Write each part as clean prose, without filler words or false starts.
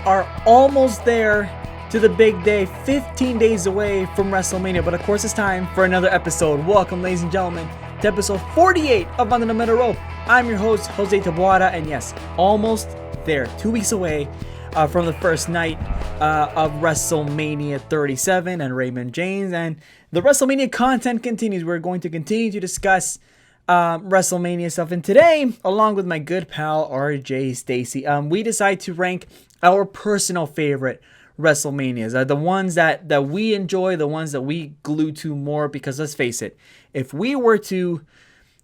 are almost there to the big day, 15 days away from WrestleMania. But of course, it's time for another episode. Welcome, ladies and gentlemen, to episode 48 of Under the Middle Rope. I'm your host, Jose Taboada, and yes, almost there, 2 weeks away from the first night of WrestleMania 37 and Raymond James. And the WrestleMania content continues. We're going to continue to discuss WrestleMania stuff. And today, along with my good pal RJ Stacy, we decide to rank our personal favorite WrestleManias, the ones that we enjoy, the ones that we glue to more. Because let's face it, if we were to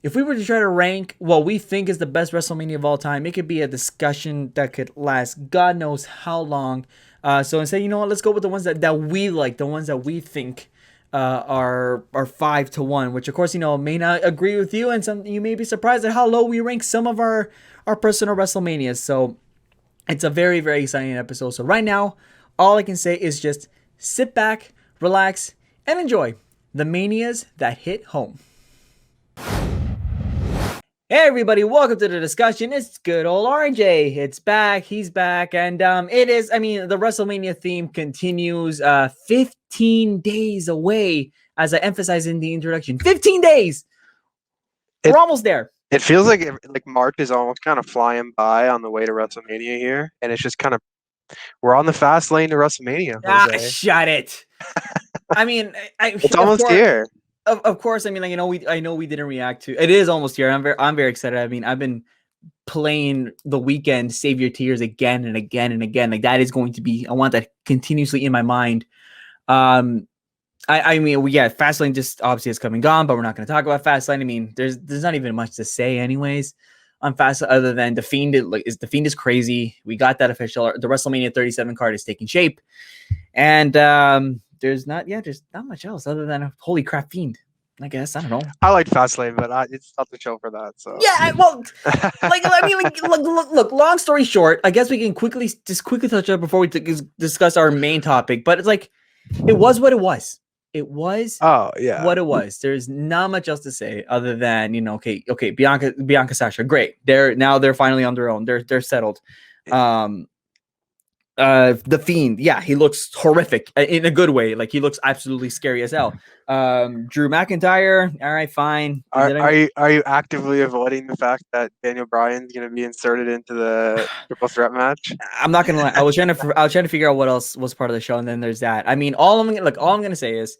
try to rank what we think is the best WrestleMania of all time, it could be a discussion that could last God knows how long. So instead, you know what? Let's go with the ones that we like, the ones that we think are 5-1. Which, of course, may not agree with you, and some you may be surprised at how low we rank some of our personal WrestleManias. So it's a very, very exciting episode. So right now, all I can say is just sit back, relax, and enjoy the Manias that hit home. Hey everybody, welcome to the discussion. It's good old RJ. It's back, he's back, and the WrestleMania theme continues. 15 days away, as I emphasized in the introduction. 15 days! We're almost there. It feels like March is almost kind of flying by on the way to WrestleMania here, and it's just kind of, we're on the fast lane to WrestleMania. Jose. Shut it. It's almost here. Of course, I know we didn't react to it. Is almost here. I'm very excited. I've been playing The Weeknd Save Your Tears again and again and again. Like, that is going to be, I want that continuously in my mind. Fastlane just obviously has come and gone, but we're not going to talk about Fastlane. There's not even much to say anyways on Fastlane other than The Fiend. The Fiend is crazy. We got that official. The WrestleMania 37 card is taking shape, and there's not much else other than a holy crap Fiend. I guess, I don't know. I like Fastlane, but it's not the show for that. So yeah, look. Long story short, I guess we can quickly touch on before we discuss our main topic. But it's like, it was what it was. It was what it was. There's not much else to say other than okay, Bianca Sasha, great. They're finally on their own. They're settled. The Fiend, he looks horrific in a good way. Like, he looks absolutely scary as hell. Drew McIntyre, all right, fine. Are you actively avoiding the fact that Daniel Bryan's going to be inserted into the triple threat match? I'm not gonna lie. I was trying to figure out what else was part of the show, and then there's that. All I'm gonna say is,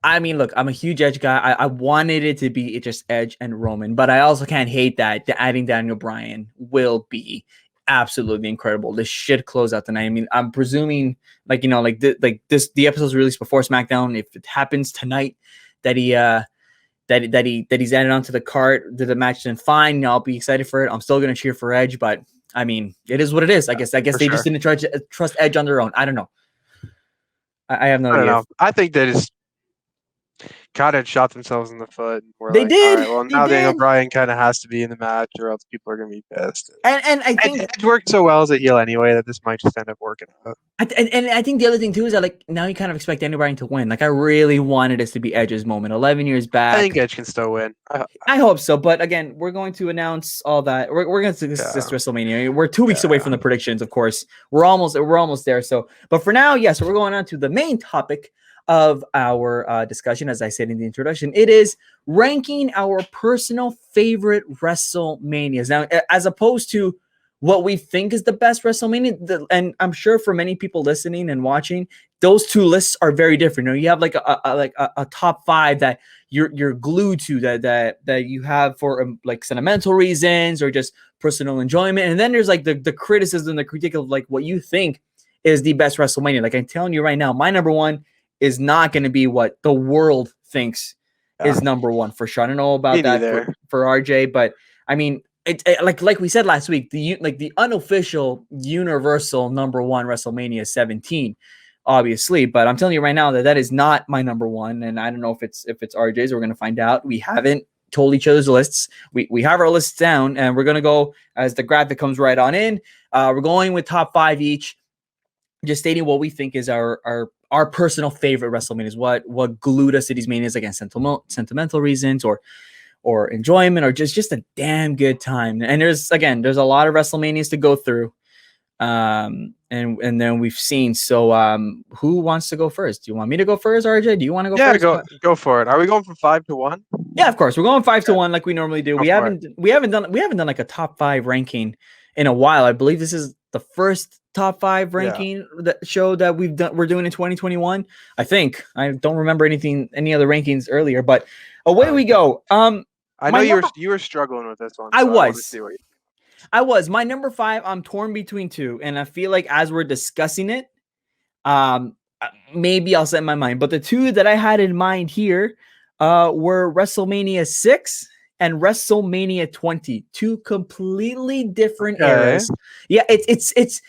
I'm a huge Edge guy. I wanted it to be just Edge and Roman, but I also can't hate that adding Daniel Bryan will be absolutely incredible. This should close out the night. I'm presuming the episode's released before SmackDown. If it happens tonight that he's added onto the card to the match, then fine. I'll be excited for it. I'm still gonna cheer for Edge, but it is what it is. I guess they just didn't trust Edge on their own. I don't know. I have no idea. Know. I think they just kind of shot themselves in the foot. They did. Right, well, now Daniel Bryan kind of has to be in the match, or else people are going to be pissed. And I think it worked so well as a heel anyway that this might just end up working out. And I think the other thing too is that now you kind of expect Daniel Bryan to win. I really wanted this to be Edge's moment. 11 years back. I think Edge can still win. I hope so. But again, we're going to announce all that. We're going to discuss WrestleMania. We're 2 weeks away from the predictions. Of course, we're almost there. So, but for now, yes, we're going on to the main topic of our discussion. As I said in the introduction, it is ranking our personal favorite WrestleManias. Now, as opposed to what we think is the best WrestleMania, and I'm sure for many people listening and watching, those two lists are very different. You have a top 5 that you're glued to, that you have for sentimental reasons or just personal enjoyment, and then there's the criticism, the critique of what you think is the best WrestleMania. I'm telling you right now, my number one is not going to be what the world thinks is number one for sure. I don't know about that for RJ, but like we said last week, the unofficial universal number one WrestleMania is 17, obviously. But I'm telling you right now that is not my number one, and I don't know if it's RJ's. We're going to find out. We haven't told each other's lists. We have our lists down, and we're going to go as the graphic comes right on in. We're going with top 5 each, just stating what we think is our personal favorite WrestleManias, what glued us to these manias, again, sentimental reasons or enjoyment or just a damn good time. And there's a lot of WrestleManias to go through. and then we've seen. So who wants to go first? Do you want me to go first, RJ? Do you want to go first? Go for it. Are we going from 5 to 1? Yeah, of course. We're going 5 to 1 like we normally do. We haven't done like a top 5 ranking in a while. I believe this is the first top 5 ranking show that we're doing in 2021. I think. I don't remember any other rankings earlier, but away we go. I know you were struggling with this one. I was. My number 5, I'm torn between 2, and I feel like as we're discussing it, maybe I'll set my mind. But the 2 that I had in mind here were WrestleMania 6 and WrestleMania 20, 2 completely different eras. Yeah, it's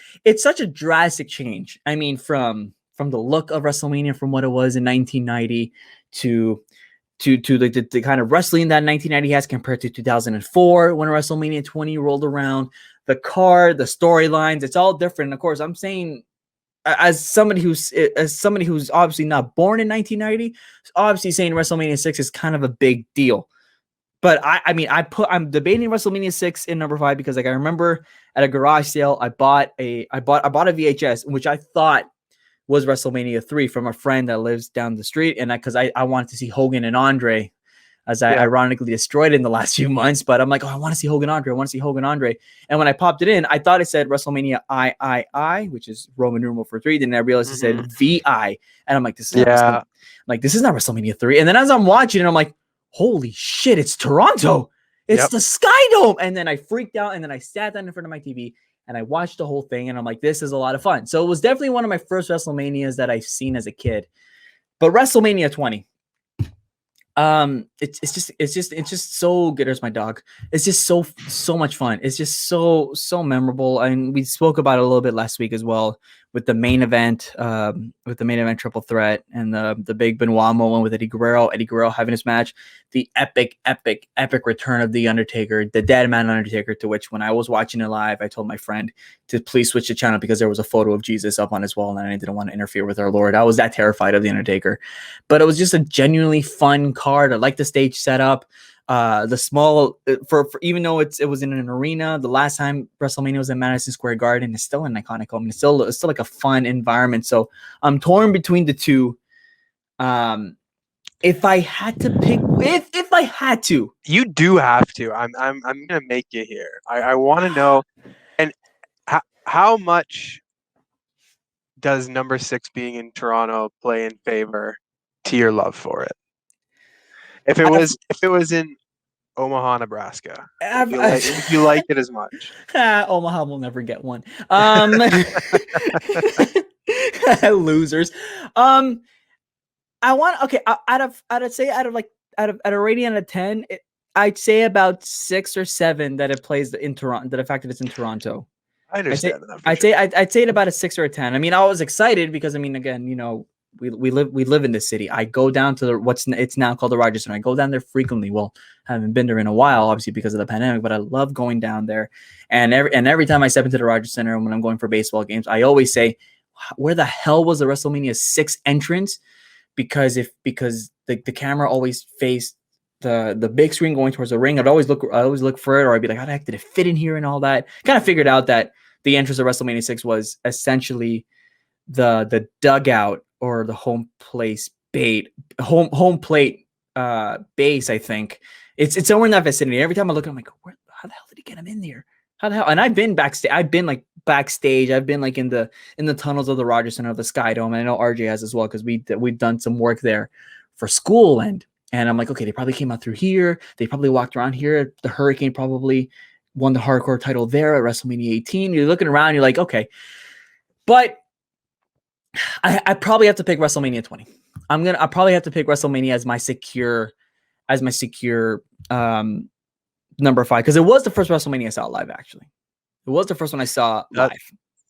such a drastic change. I mean, from the look of WrestleMania from what it was in 1990 to the kind of wrestling that 1990 has compared to 2004 when WrestleMania 20 rolled around. The card, the storylines, it's all different. And of course, I'm saying as somebody who's obviously not born in 1990, obviously saying WrestleMania 6 is kind of a big deal. But I'm debating WrestleMania 6 in number 5 because like I remember at a garage sale I bought a VHS which I thought was WrestleMania 3 from a friend that lives down the street, and because I wanted to see Hogan and Andre, as I ironically destroyed it in the last few months. But I'm like, I want to see Hogan Andre. And when I popped it in, I thought it said WrestleMania III, which is Roman numeral for 3. Then I realized it said VI, and I'm like, this is not WrestleMania 3. And then as I'm watching it, I'm like, holy shit, it's Toronto. It's the Sky Dome. And then I freaked out, and then I sat down in front of my TV and I watched the whole thing, and I'm like, this is a lot of fun. So it was definitely one of my first WrestleManias that I've seen as a kid. But WrestleMania 20, it's just so good. There's my dog. It's just so much fun. It's just so memorable. And we spoke about it a little bit last week as well with the main event, triple threat, and the big Benoit moment with Eddie Guerrero having his match, the epic return of the Undertaker, the dead man Undertaker, to which when I was watching it live, I told my friend to please switch the channel because there was a photo of Jesus up on his wall and I didn't want to interfere with our Lord. I was that terrified of the Undertaker, but it was just a genuinely fun card. I like the stage setup. The small for even though it was in an arena, the last time WrestleMania was in Madison Square Garden, it's still an iconic home. It's still like a fun environment. So I'm torn between the 2. If I had to pick, if I had to, you do have to. I'm gonna make you here. I want to know, and how much does number 6 being in Toronto play in favor to your love for it? If it was in Omaha, Nebraska, if you like it as much. Omaha will never get one. Losers. I want out of a rating out of 10, I'd say about 6 or 7 that it plays in Toronto. That the fact that it's in Toronto. I understand that. I'd say it about a 6 or a 10. I mean, I was excited because again, we live in this city. I go down to it's now called the Rogers Center. I go down there frequently. Well, I haven't been there in a while, obviously because of the pandemic, but I love going down there. And every time I step into the Rogers Center when I'm going for baseball games, I always say, where the hell was the WrestleMania 6 entrance? Because the camera always faced the big screen going towards the ring, I'd always look for it, or I'd be like, how the heck did it fit in here and all that? Kind of figured out that the entrance of WrestleMania 6 was essentially the dugout or the home plate base. I think it's somewhere in that vicinity. Every time I look, I'm like, how the hell did he get him in there? How the hell? And I've been backstage. I've been like in the tunnels of the Rogers Center of the Sky Dome. And I know RJ has as well because we've done some work there for school. And I'm like, okay, they probably came out through here. They probably walked around here. The Hurricane probably won the hardcore title there at WrestleMania 18. You're looking around, you're like, okay, but I probably have to pick WrestleMania 20. I probably have to pick WrestleMania as my secure number 5 because it was the first WrestleMania I saw live. Actually, it was the first one I saw live.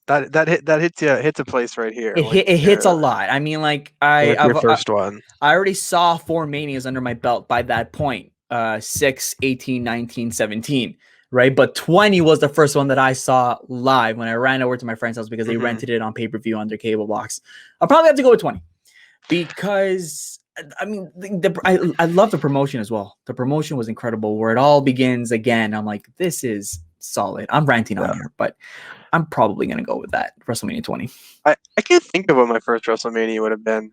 That hits a place right here. It hits a lot. I mean, like your first one. I already saw 4 Manias under my belt by that point. 6, 18, 19, 17. Right, but 20 was the first one that I saw live when I ran over to my friend's house because they rented it on pay-per-view on their cable box. I'll probably have to go with 20 because I mean I love the promotion as well. The promotion was incredible. Where it all begins again, I'm like, this is solid. I'm ranting on here, but I'm probably gonna go with that. WrestleMania 20. I can't think of what my first WrestleMania would have been.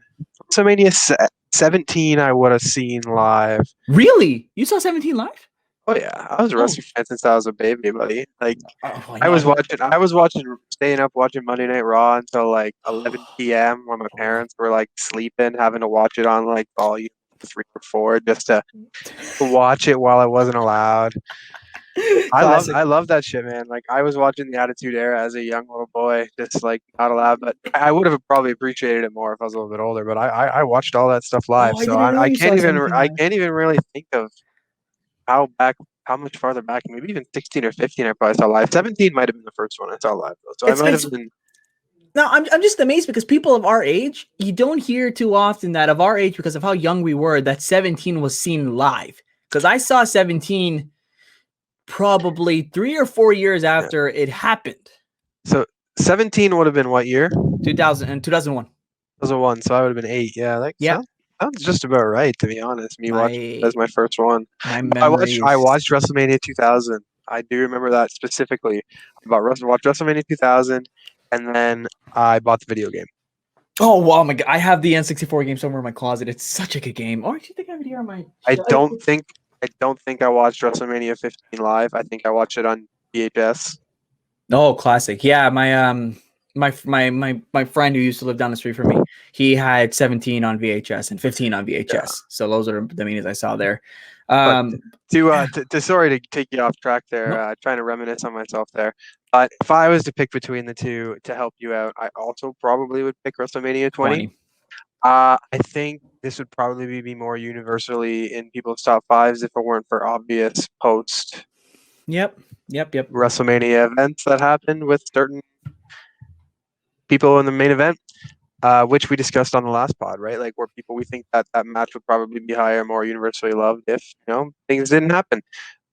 WrestleMania 17, I would have seen live. Really? You saw 17 live? Oh yeah, I was a wrestling fan since I was a baby, buddy. Like Oh, I was watching, staying up watching Monday Night Raw until like 11 p.m. when my parents were like sleeping, having to watch it on like volume 3 or 4 just to watch it while I wasn't allowed. Classic. I love that shit, man. Like I was watching the Attitude Era as a young little boy, just like not allowed. But I would have probably appreciated it more if I was a little bit older. But I watched all that stuff live, Oh, I so didn't know I you can't saw even 17 I live. can't even really think of how much farther back. Maybe even 16 or 15 I probably saw live. 17 might have been the first one I saw live though, so I might have been. No, I'm just amazed because people of our age, you don't hear too often that of our age because of how young we were that 17 was seen live. Because I saw 17 probably 3 or 4 years after it happened. So 17 would have been what year? 2000 and 2001. 2001. So I would have been 8. Yeah, that sounds just about right, to be honest. Me watching it as my first one. My I memories. watched WrestleMania 2000. I do remember that specifically. Watched WrestleMania 2000, and then I bought the video game. Oh wow, my God! I have the N64 game somewhere in my closet. It's such a good game. Or do you think I have it here on my? I don't think I watched WrestleMania 15 live. I think I watched it on VHS. Oh, classic. Yeah, my friend who used to live down the street from me, he had 17 on VHS and 15 on VHS. Yeah. So those are the Manias I saw there. But sorry to take you off track there, nope. Trying to reminisce on myself there. But if I was to pick between the two to help you out, I also probably would pick WrestleMania 20. I think this would probably be more universally in people's top fives if it weren't for obvious post. Yep. WrestleMania events that happened with certain people in the main event, which we discussed on the last pod, right? Like where we think that match would probably be higher, more universally loved if things didn't happen.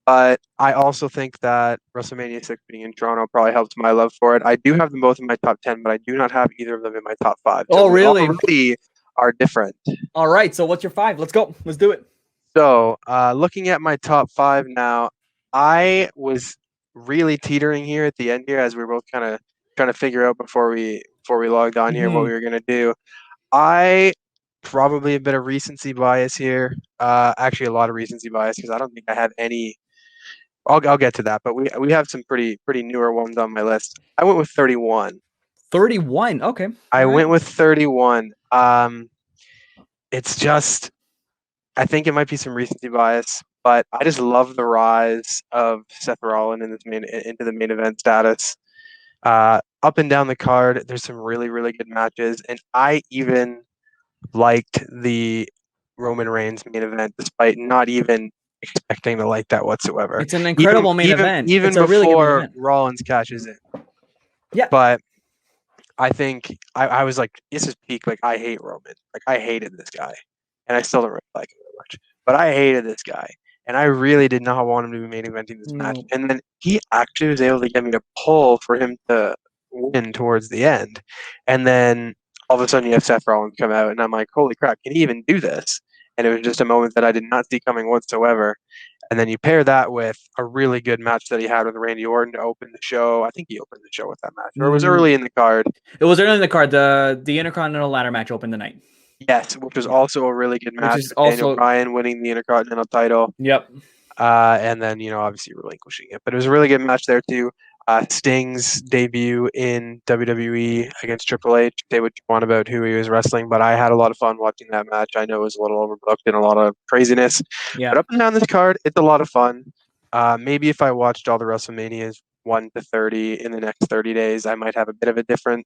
But I also think that WrestleMania 6 being in Toronto probably helped my love for it. I do have them both in my top 10, but I do not have either of them in my top 5. So really? Already are different. All right. So what's your 5? Let's go. Let's do it. So looking at my top 5 now, I was really teetering here at the end here as we were both kind of trying to figure out before we logged on here what we were going to do. I probably a bit of recency bias here. Actually, a lot of recency bias because I don't think I have any. I'll get to that, but we have some pretty newer ones on my list. I went with 31. 31. Okay. I went with 31. It's just, I think it might be some recency bias, but I just love the rise of Seth Rollins into the main event status. Up and down the card, there's some really good matches, and I even liked the Roman Reigns main event despite not even expecting to like that whatsoever. It's an incredible main event. Even it's a before really good main event. Rollins cashes in. Yeah. But I think I was like, this is peak. Like, I hate Roman. Like, I hated this guy. And I still don't really like him very much. But I hated this guy. And I really did not want him to be main eventing this match. And then he actually was able to get me to pull for him to win towards the end. And then all of a sudden you have Seth Rollins come out. And I'm like, holy crap, can he even do this? And it was just a moment that I did not see coming whatsoever. And then you pair that with a really good match that he had with Randy Orton to open the show. I think he opened the show with that match. Or it was early in the card. It was early in the card. The Intercontinental ladder match opened the night. Yes, which was also a really good match. With Daniel Bryan winning the Intercontinental title. Yep. And then, obviously relinquishing it. But it was a really good match there, too. Sting's debut in WWE against Triple H. Say what you want about who he was wrestling, but I had a lot of fun watching that match. I know it was a little overbooked and a lot of craziness. Yeah. But up and down this card, it's a lot of fun. Maybe if I watched all the WrestleManias 1 to 30 in the next 30 days, I might have a bit of a different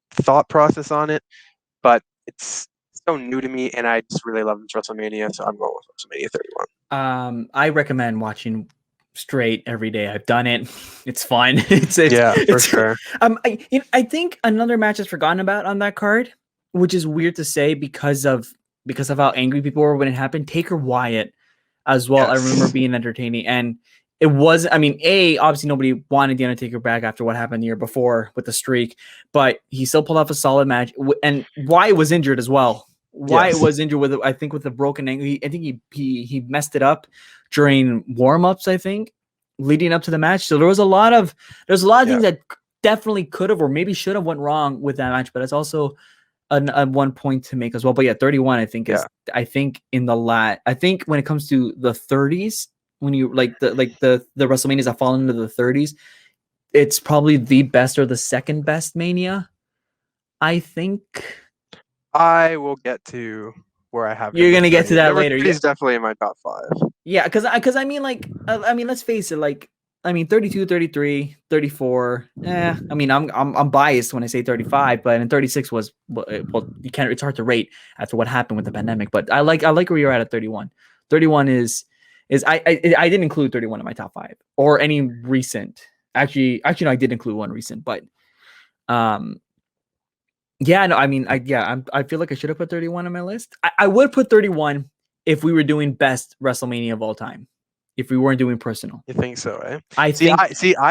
thought process on it. But it's so new to me, and I just really love this WrestleMania, so I'm going with WrestleMania 31. I recommend watching straight every day. I've done it. It's fun. For sure. I think another match is forgotten about on that card, which is weird to say because of how angry people were when it happened. Taker Wyatt as well. Yes. I remember being entertaining, and it was. I mean, obviously nobody wanted the Undertaker back after what happened the year before with the streak, but he still pulled off a solid match. And Wyatt was injured as well. Wyatt was injured with the broken ankle. I think he messed it up during warm-ups, I think, leading up to the match. So there was a lot of things that definitely could have or maybe should have went wrong with that match, but it's also a 1 point to make as well. But yeah, 31 I think is I think when it comes to the 30s, when you the WrestleManias that fall into the 30s, it's probably the best or the second best Mania. I think I will get to where I have. You're gonna get to that number later. 30 is definitely in my top 5. Yeah, because I mean, like, I mean, let's face it, like, I mean, 32, 33, 34. I mean, I'm biased when I say 35, but and 36 was well, you can't. It's hard to rate after what happened with the pandemic. But I like where you're at 31. 31 is I didn't include 31 in my top 5 or any recent. Actually, no, I did include one recent, but yeah, no, I mean, I feel like I should have put 31 on my list. I would put 31 if we were doing best WrestleMania of all time. If we weren't doing personal. You think so, eh? I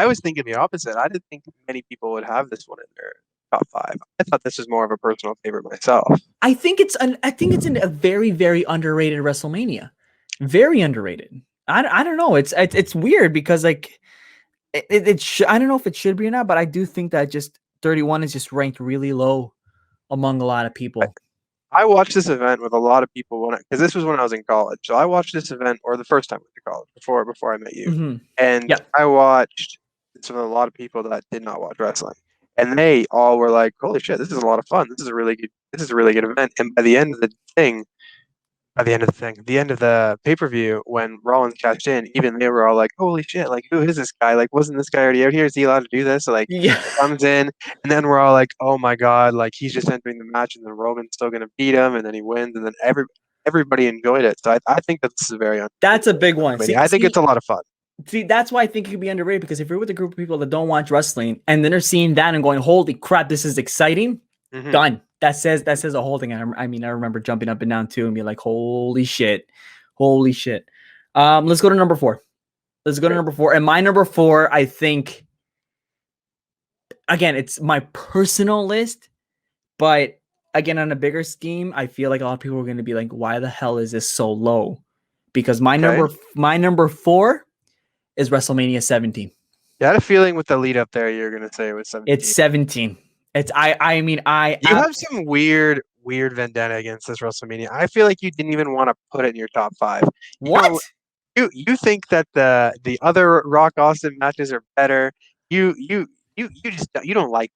was thinking the opposite. I didn't think many people would have this one in their top 5. I thought this was more of a personal favorite myself. I think it's in a very, very underrated WrestleMania. Very underrated. I don't know. It's weird because like I don't know if it should be or not, but I do think that just 31 is just ranked really low among a lot of people. I watched this event with a lot of people because this was when I was in college. So I watched this event, or the first time I went to college before I met you, and I watched this with a lot of people that did not watch wrestling, and they all were like, "Holy shit, this is a lot of fun! This is a really good event." And by the end of the thing, the end of the pay-per-view, when Rollins cashed in, even they were all like, "Holy shit! Like, who is this guy? Like, wasn't this guy already out here? Is he allowed to do this?" So, like, he comes in, and then we're all like, "Oh my god! Like, he's just entering the match, and then Roman's still gonna beat him, and then he wins, and then everybody enjoyed it." So I think that this is that's a big one. I think it's a lot of fun. See, that's why I think it could be underrated, because if you're with a group of people that don't watch wrestling and then they're seeing that and going, "Holy crap, this is exciting!" Done. That says a whole thing. I mean, I remember jumping up and down too and be like, "Holy shit, holy shit." Let's go to number 4. And my number 4, I think, again, it's my personal list, but again, on a bigger scheme, I feel like a lot of people are going to be like, "Why the hell is this so low?" Because my number 4 is WrestleMania 17. I had a feeling with the lead up there, you're going to say it was 17. It's 17. It's I mean, you have some weird vendetta against this WrestleMania. I feel like you didn't even want to put it in your top 5. What? You think that the other Rock Austin matches are better. You don't like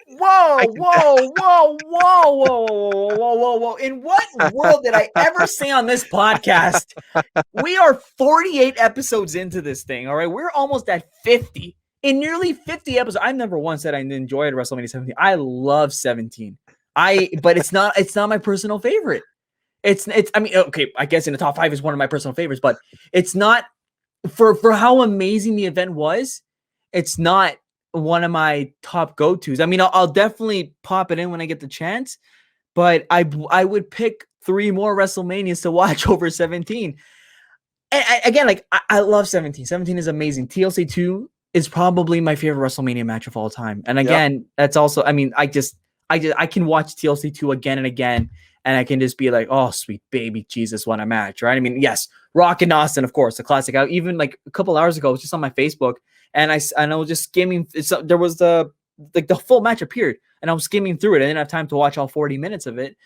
WrestleMania. Whoa. In what world did I ever say on this podcast? We are 48 episodes into this thing. All right. We're almost at 50. In nearly 50 episodes, I've never once said I enjoyed WrestleMania 17. I love 17. But it's not my personal favorite. I mean, okay, I guess in the top 5 is one of my personal favorites, but it's not for how amazing the event was. It's not one of my top go-tos. I mean, I'll definitely pop it in when I get the chance, but I would pick 3 more WrestleManias to watch over 17. And again, like I love 17. 17 is amazing. TLC 2 is probably my favorite WrestleMania match of all time. And again, that's also, I mean, I can watch TLC 2 again and again, and I can just be like, "Oh, sweet baby Jesus, what a match," right? I mean, yes, Rock and Austin, of course, the classic. Even like a couple hours ago, it was just on my Facebook, and I was just skimming. There was the full match appeared, and I was skimming through it. I didn't have time to watch all 40 minutes of it,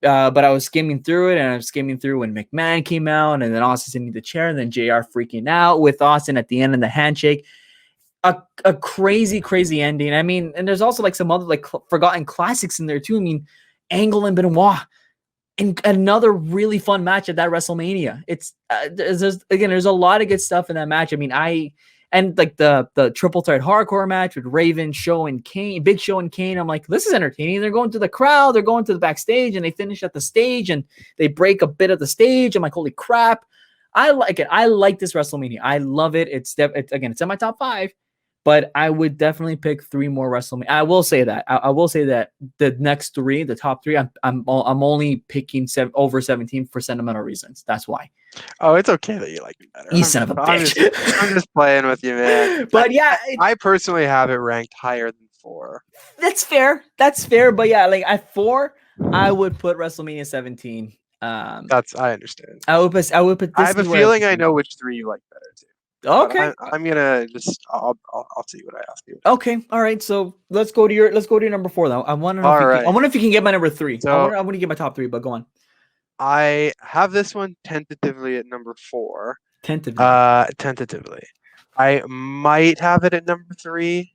but I was skimming through it, and I was skimming through when McMahon came out, and then Austin sitting in the chair, and then JR freaking out with Austin at the end and the handshake. A crazy ending. I mean, and there's also like some other like forgotten classics in there too. I mean, Angle and Benoit, and another really fun match at that WrestleMania. It's there's a lot of good stuff in that match. I mean, like the triple threat hardcore match with Raven, Show, and Kane, Big Show and Kane. I'm like, this is entertaining. They're going to the crowd, they're going to the backstage, and they finish at the stage, and they break a bit of the stage. I'm like, holy crap. I like it. I like this WrestleMania. I love it. It's in my top 5. But I would definitely pick 3 more WrestleMania. I will say that. I will say that the next 3, the top 3, I'm only picking over 17 for sentimental reasons. That's why. Oh, it's okay that you like it better. You son of a bitch. I'm just playing with you, man. But yeah, I personally have it ranked higher than 4. That's fair. But yeah, like at 4, I would put WrestleMania 17. I understand. I would put this. I have a feeling I know which 3 you like better too. But Okay. I'm gonna just I'll see what I ask you. Okay. All right. So let's go to your number 4 though. I want to know if All you can. I right. wonder if you can get my number 3. So I want to get my top 3, but go on. I have this one tentatively at number 4. Tentatively. Tentatively. I might have it at number 3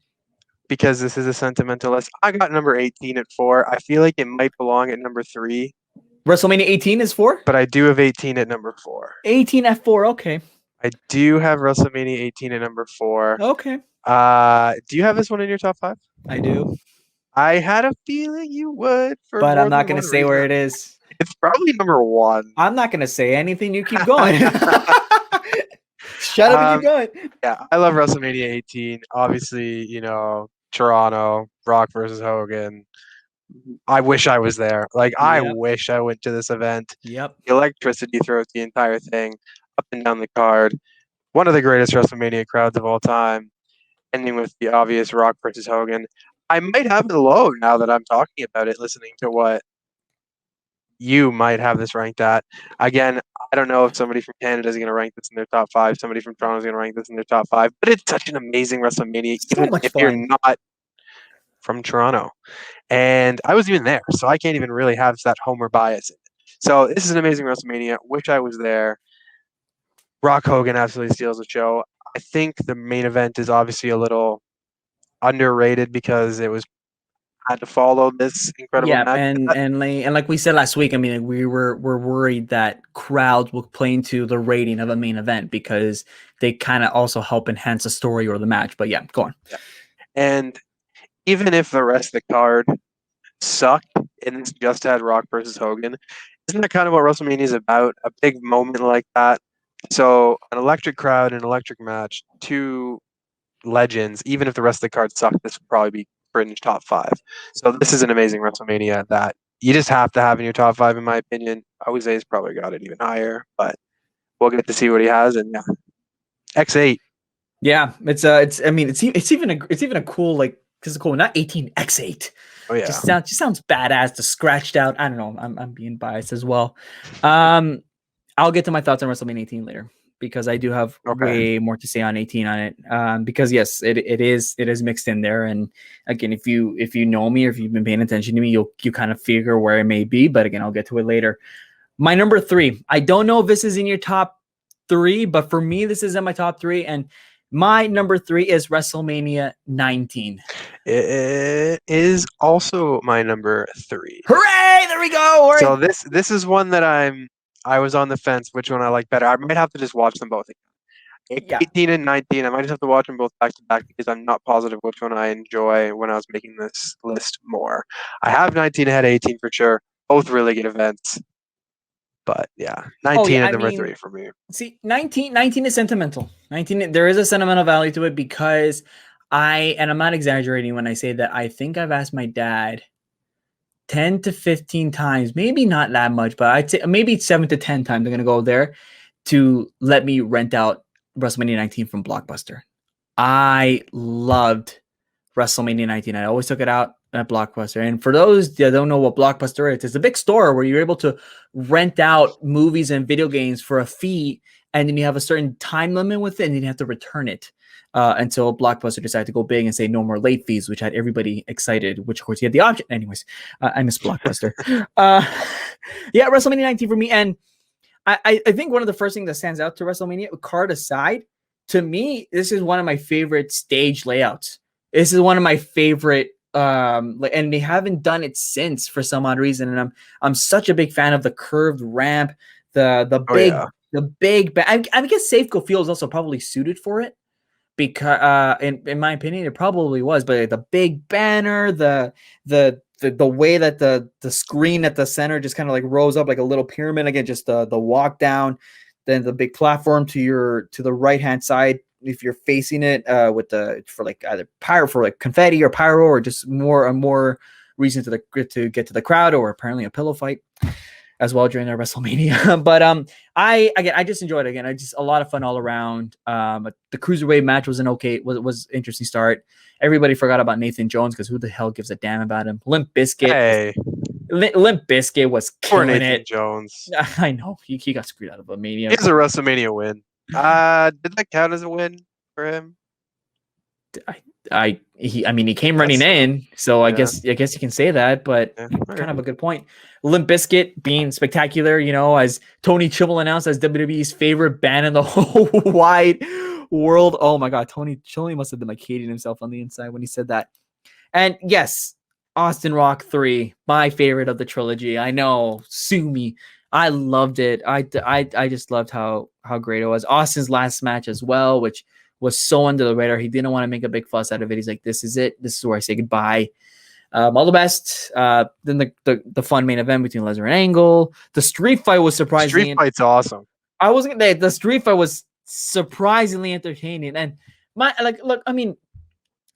because this is a sentimental list. I got number 18 at 4. I feel like it might belong at number 3, WrestleMania 18 is 4. but I do have 18 at number 4. 18 at 4. Okay. I do have WrestleMania 18 at number 4. Okay. Do you have this one in your top 5? I do, I had a feeling you would for but I'm more not than gonna one say where reason. it is. It's probably number 1. I'm not gonna say anything. You keep going. Shut up and keep Um, going. yeah, I love WrestleMania 18. Obviously, Toronto, Brock versus Hogan. I wish I was there. Like, I Yep. wish I went to this event. Yep. The electricity throughout the entire thing, up and down the card. One of the greatest WrestleMania crowds of all time, ending with the obvious Rock versus Hogan. I might have it low now that I'm talking about it, listening to what you might have this ranked at. Again, I don't know if somebody from Canada is going to rank this in their top 5. Somebody from Toronto is going to rank this in their top 5. But it's such an amazing WrestleMania, So even much if you're fun. not from Toronto. And I was even there, so I can't even really have that homer bias. So this is an amazing WrestleMania. Wish I was there. Rock Hogan absolutely steals the show. I think the main event is obviously a little underrated because it was had to follow this incredible Yeah, match. and like we said last week, I mean, we're worried that crowds will play into the rating of a main event because they kind of also help enhance the story or the match. But yeah, go on. Yeah. And even if the rest of the card sucked and it's just had Rock versus Hogan, isn't that kind of what WrestleMania is about? A big moment like that. So an electric crowd, an electric match, two legends. Even if the rest of the card sucked, this would probably be fringe top 5. So this is an amazing WrestleMania that you just have to have in your top 5, in my opinion. Jose's probably got it even higher, but we'll get to see what he has. And yeah, X8. Yeah, it's I mean, it's even a cool like physical, not 18x8. Oh yeah. Just sounds badass. The scratched out. I don't know. I'm being biased as well. I'll get to my thoughts on WrestleMania 18 later because I do have way more to say on 18 on it. Because yes, it is mixed in there. And again, if you know me or if you've been paying attention to me, you kind of figure where it may be. But again, I'll get to it later. My number 3. I don't know if this is in your top 3, but for me, this is in my top 3. And my number 3 is WrestleMania 19. It is also my number 3. Hooray! There we go. So this is one that I was on the fence which one I like better. I might have to just watch them both. Yeah. 18 and 19, I might just have to watch them both back to back because I'm not positive which one I enjoy when I was making this list more. I have 19 ahead of 18 for sure. Both really good events. But yeah, 19 at number 3 for me. See, 19 is sentimental. 19, there is a sentimental value to it because and I'm not exaggerating when I say that I think I've asked my dad 10 to 15 times, maybe not that much, but I'd say maybe 7 to 10 times I'm going to go there to let me rent out WrestleMania 19 from Blockbuster. I loved WrestleMania 19. I always took it out at Blockbuster. And for those that don't know what Blockbuster is, it's a big store where you're able to rent out movies and video games for a fee, and then you have a certain time limit with it, and then you have to return it until Blockbuster decided to go big and say no more late fees, which had everybody excited, which of course you had the option. Anyways, I miss Blockbuster. Yeah, WrestleMania 19 for me. And I think one of the first things that stands out to WrestleMania, card aside, to me, this is one of my favorite stage layouts. This is one of my favorite, and they haven't done it since for some odd reason. And I'm such a big fan of the curved ramp, the big. I guess Safeco Field is also probably suited for it because, in my opinion, it probably was. But the big banner, the way that the screen at the center just kind of like rose up like a little pyramid. Again, just the walk down, then the big platform to the right hand side if you're facing it with for like either pyro for like confetti or pyro or just more reason to get to the crowd, or apparently a pillow fight as well during their WrestleMania. But I just enjoyed it. Again, I just a lot of fun all around. The cruiserweight match was was interesting start. Everybody forgot about Nathan Jones because who the hell gives a damn about him? Limp Bizkit. Limp Bizkit was killing Nathan it. Jones. I know he got screwed out of a Mania. He has a WrestleMania win. Did that count as a win for him? I mean, he came running Yes. in, so I Yeah. guess you can say that, but Yeah. kind of a good point. Limp Bizkit being spectacular, as Tony Chimel announced as WWE's favorite band in the whole wide world. Oh my God, Tony must have been like hating himself on the inside when he said that. And yes, Austin Rock 3, my favorite of the trilogy. I know, sue me. I loved it. I just loved how great it was. Austin's last match as well, which was so under the radar. He didn't want to make a big fuss out of it. He's like, this is it. This is where I say goodbye. All the best. Then the fun main event between Lesnar and Angle. The street fight was surprising. Street fight's awesome. I wasn't there. The street fight was surprisingly entertaining. And look, I mean,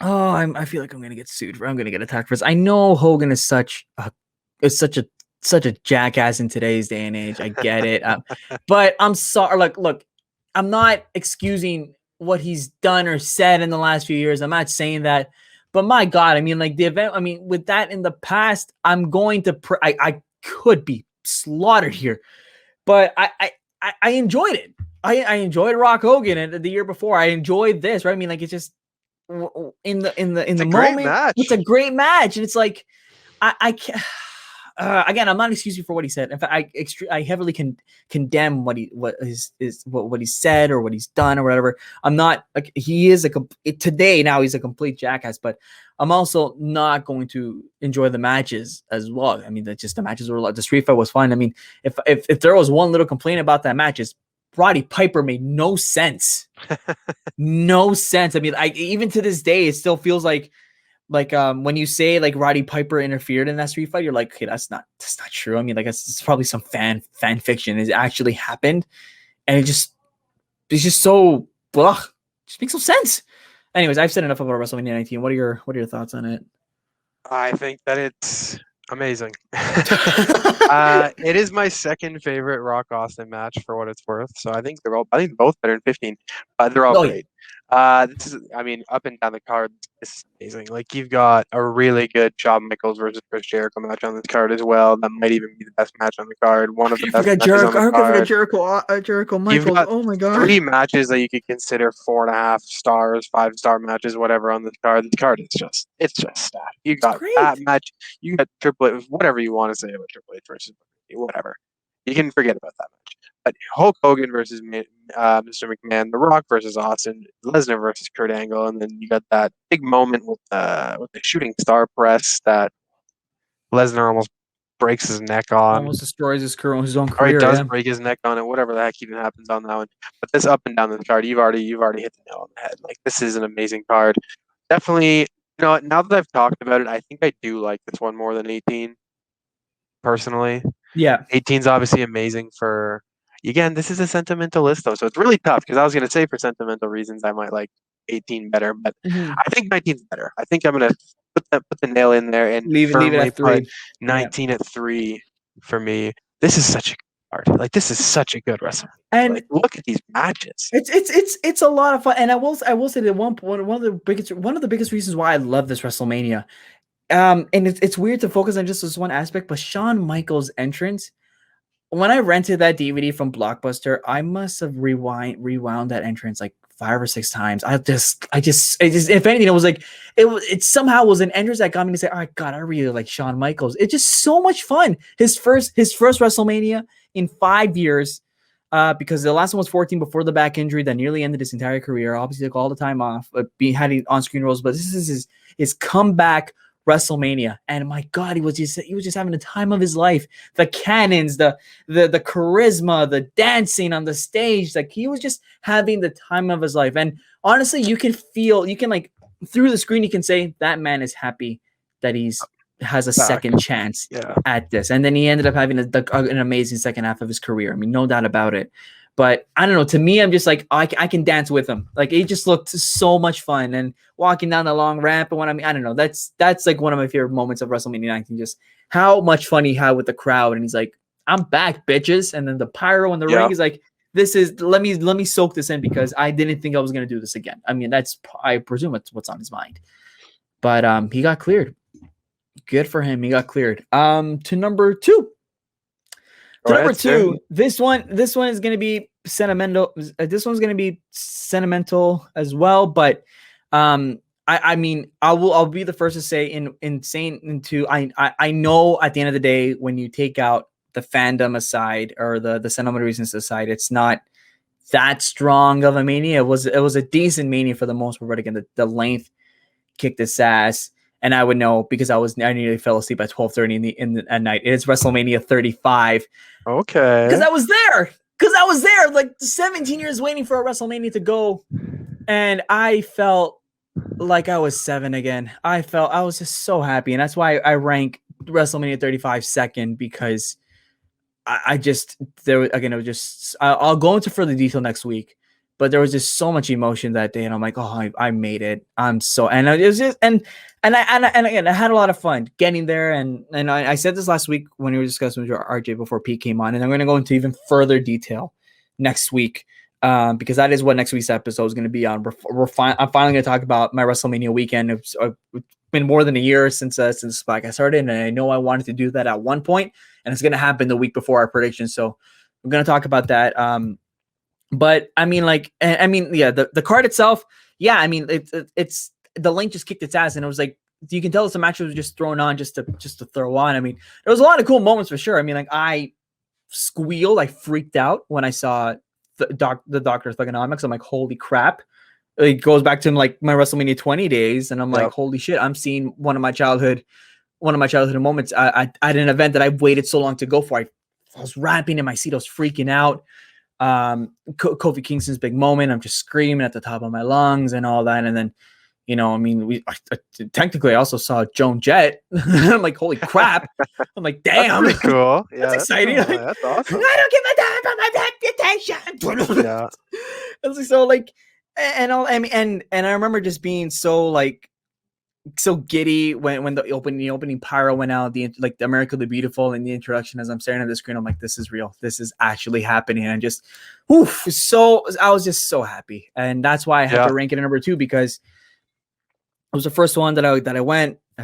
I feel like I'm gonna get sued I'm gonna get attacked for this. I know Hogan is such a jackass in today's day and age. I get it, but I'm sorry. Look, I'm not excusing what he's done or said in the last few years. I'm not saying that, but my God, I mean, like the event. I mean, with that in the past, I'm going to. I could be slaughtered here, but I enjoyed it. I enjoyed Rock Hogan and the year before. I enjoyed this, right? I mean, like it's just in the moment, it's a great match, and it's like I can't. Again, I'm not excusing for what he said. In fact, I heavily condemn what he said or what he's done or whatever. I'm not like he is today now he's a complete jackass, but I'm also not going to enjoy the matches as well. I mean, that's just the matches were the street fight was fun. I mean, if there was one little complaint about that match is Roddy Piper made no sense. No sense. I mean, even to this day, it still feels like when you say like Roddy Piper interfered in that street fight, you're like, okay, that's not true. I mean, like it's probably some fan fiction. It actually happened, and it's just so just makes no sense. Anyways, I've said enough about WrestleMania 19. What are your thoughts on it? I think that it's amazing. It is my second favorite Rock Austin match for what it's worth. So I think I think both better than 15. They're all great. This is, I mean, up and down the card, this is amazing. Like you've got a really good Shawn Michaels versus Chris Jericho match on this card as well. That might even be the best match on the card. One of the best matches on the card. Jericho Michaels. Oh my God. 3 matches that you could consider 4.5 stars, 5-star matches, whatever on this card. The card is it's just stacked. You got that match. You got Triple H, whatever you want to say about Triple H versus whatever. You can forget about that match. But Hulk Hogan versus Mr. McMahon, The Rock versus Austin, Lesnar versus Kurt Angle, and then you got that big moment with the shooting star press that Lesnar almost breaks his neck on. Almost destroys his own career. Or he does break his neck on it, whatever the heck even happens on that one. But this up and down the card, you've already hit the nail on the head. Like this is an amazing card. Definitely, now that I've talked about it, I think I do like this one more than 18. Personally. Yeah. 18's obviously amazing for. Again, this is a sentimental list though, so it's really tough because I was gonna say for sentimental reasons I might like 18 better, but I think 19's better. I think I'm gonna put the nail in there and leave it at 3. Put 19 at 3 for me. This is such a good card. Like this is such a good WrestleMania. And like, look at these matches. It's a lot of fun. And I will say that one of the biggest reasons why I love this WrestleMania. And it's weird to focus on just this one aspect, but Shawn Michaels' entrance. When I rented that DVD from Blockbuster, I must have rewound that entrance like 5 or 6 times. I just, if anything, it was like, it somehow was an entrance that got me to say, oh God, I really like Shawn Michaels. It's just so much fun. His first WrestleMania in 5 years, because the last one was 14 before the back injury that nearly ended his entire career. Obviously, took all the time off, had on-screen roles, but this is his comeback WrestleMania, and my God, he was just having the time of his life. The cannons, the charisma, the dancing on the stage, like he was just having the time of his life. And honestly, you can like through the screen, you can say that man is happy that has a second chance at this. And then he ended up having an amazing second half of his career. I mean, no doubt about it. But I don't know. To me, I'm just like, I can dance with him. Like it just looked so much fun. And walking down the long ramp and what I don't know. That's like one of my favorite moments of WrestleMania 19. Just how much fun he had with the crowd. And he's like, I'm back, bitches. And then the pyro in the ring is like, this is let me soak this in because I didn't think I was gonna do this again. I mean, I presume it's what's on his mind. But he got cleared. Good for him. He got cleared. To number 2. To number two, this one is going to be sentimental. This one's going to be sentimental as well, but I mean, I'll be the first to say I know at the end of the day, when you take out the fandom aside or the sentimental reasons aside, it's not that strong of a Mania. It was a decent Mania for the most part, but again, the length kicked its ass. And I would know because I nearly fell asleep at 12:30 at night. It is WrestleMania 35. Okay. Because I was there. Like 17 years waiting for a WrestleMania to go. And I felt like I was 7 again. I was just so happy. And that's why I rank WrestleMania 35 second, because I just, there again, it was just, I'll go into further detail next week. But there was just so much emotion that day, and I'm like, oh, I made it. I'm so, and it was just, and again, I had a lot of fun getting there, and I said this last week when we were discussing with RJ before Pete came on, and I'm going to go into even further detail next week, because that is what next week's episode is going to be on. I'm finally going to talk about my WrestleMania weekend. It's been more than a year since this podcast started, and I know I wanted to do that at one point, and it's going to happen the week before our prediction. So I'm going to talk about that. But I mean, yeah, the card itself, yeah, I mean, it's the link just kicked its ass, and it was like, you can tell the match was just thrown on just to throw on. I mean, there was a lot of cool moments for sure. I mean, like, I squealed, I freaked out when I saw the Doctor Thugonomics. I'm like, holy crap! It goes back to like my WrestleMania 20 days, and I'm like, holy shit! I'm seeing one of my childhood moments at an event that I waited so long to go for. I was rapping in my seat, I was freaking out. Kofi Kingston's big moment, I'm just screaming at the top of my lungs and all that. And then, you know, I mean, technically I also saw Joan Jett. I'm like, holy crap. I'm like, damn. That's pretty cool. Yeah, that's exciting. Cool. Like, that's awesome. I don't give a damn about my reputation. Yeah. So like, and I remember just being so giddy when the opening pyro went out, the America the Beautiful and the introduction. As I'm staring at the screen, I'm like, this is real. This is actually happening. And just, I was just so happy. And that's why I had to rank it at number 2, because it was the first one that I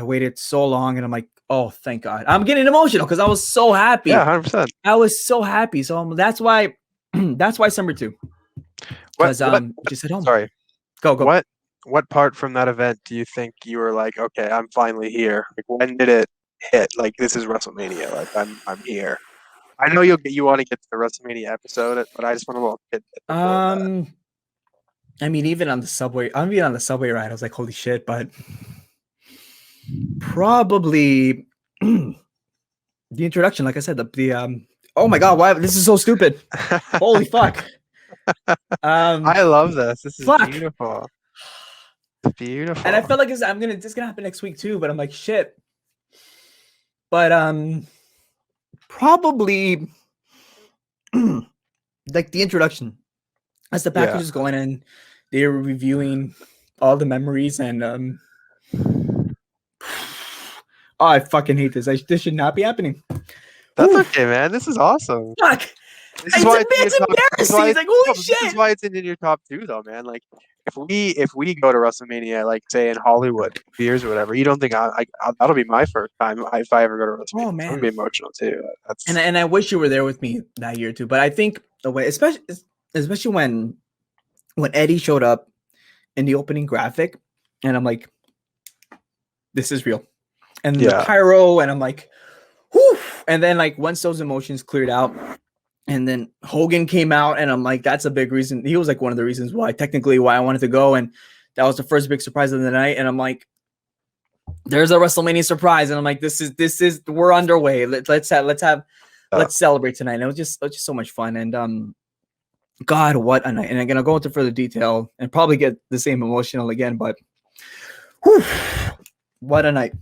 waited so long, and I'm like, oh, thank God. I'm getting emotional because I was so happy. Yeah, 100%. I was so happy. So that's why it's number 2. Because just at home. Sorry. Go. What part from that event do you think you were like, okay, I'm finally here? Like, when did it hit? Like, this is WrestleMania. Like, I'm here. I know you want to get to the WrestleMania episode, but I just want to little tidbit before that. I mean, even on the subway ride, I was like, holy shit! But probably the introduction, like I said, the oh my God, why this is so stupid! Holy fuck! I love this. This is beautiful. Beautiful. And I felt like this gonna happen next week too, but I'm like, shit. But probably like the introduction, as the package is going in, they're reviewing all the memories, and oh, I fucking hate this. This should not be happening. That's okay, man. This is awesome. Fuck. It's embarrassing. It's like, holy shit. This is why it's in your top 2, though, man. Like, if we go to WrestleMania, like say in Hollywood, years or whatever, you don't think that'll be my first time if I ever go to WrestleMania? Oh man, I'm gonna be emotional too. And I wish you were there with me that year too. But I think the way, especially when Eddie showed up in the opening graphic, and I'm like, this is real. And the pyro, and I'm like, whew. And then like once those emotions cleared out, and then Hogan came out, and I'm like, that's a big reason. He was like one of the reasons why I wanted to go. And that was the first big surprise of the night. And I'm like, there's a WrestleMania surprise. And I'm like, this is we're underway. Let's celebrate tonight. And it was just so much fun. And God, what a night. And I'm going to go into further detail and probably get the same emotional again, but whew, what a night.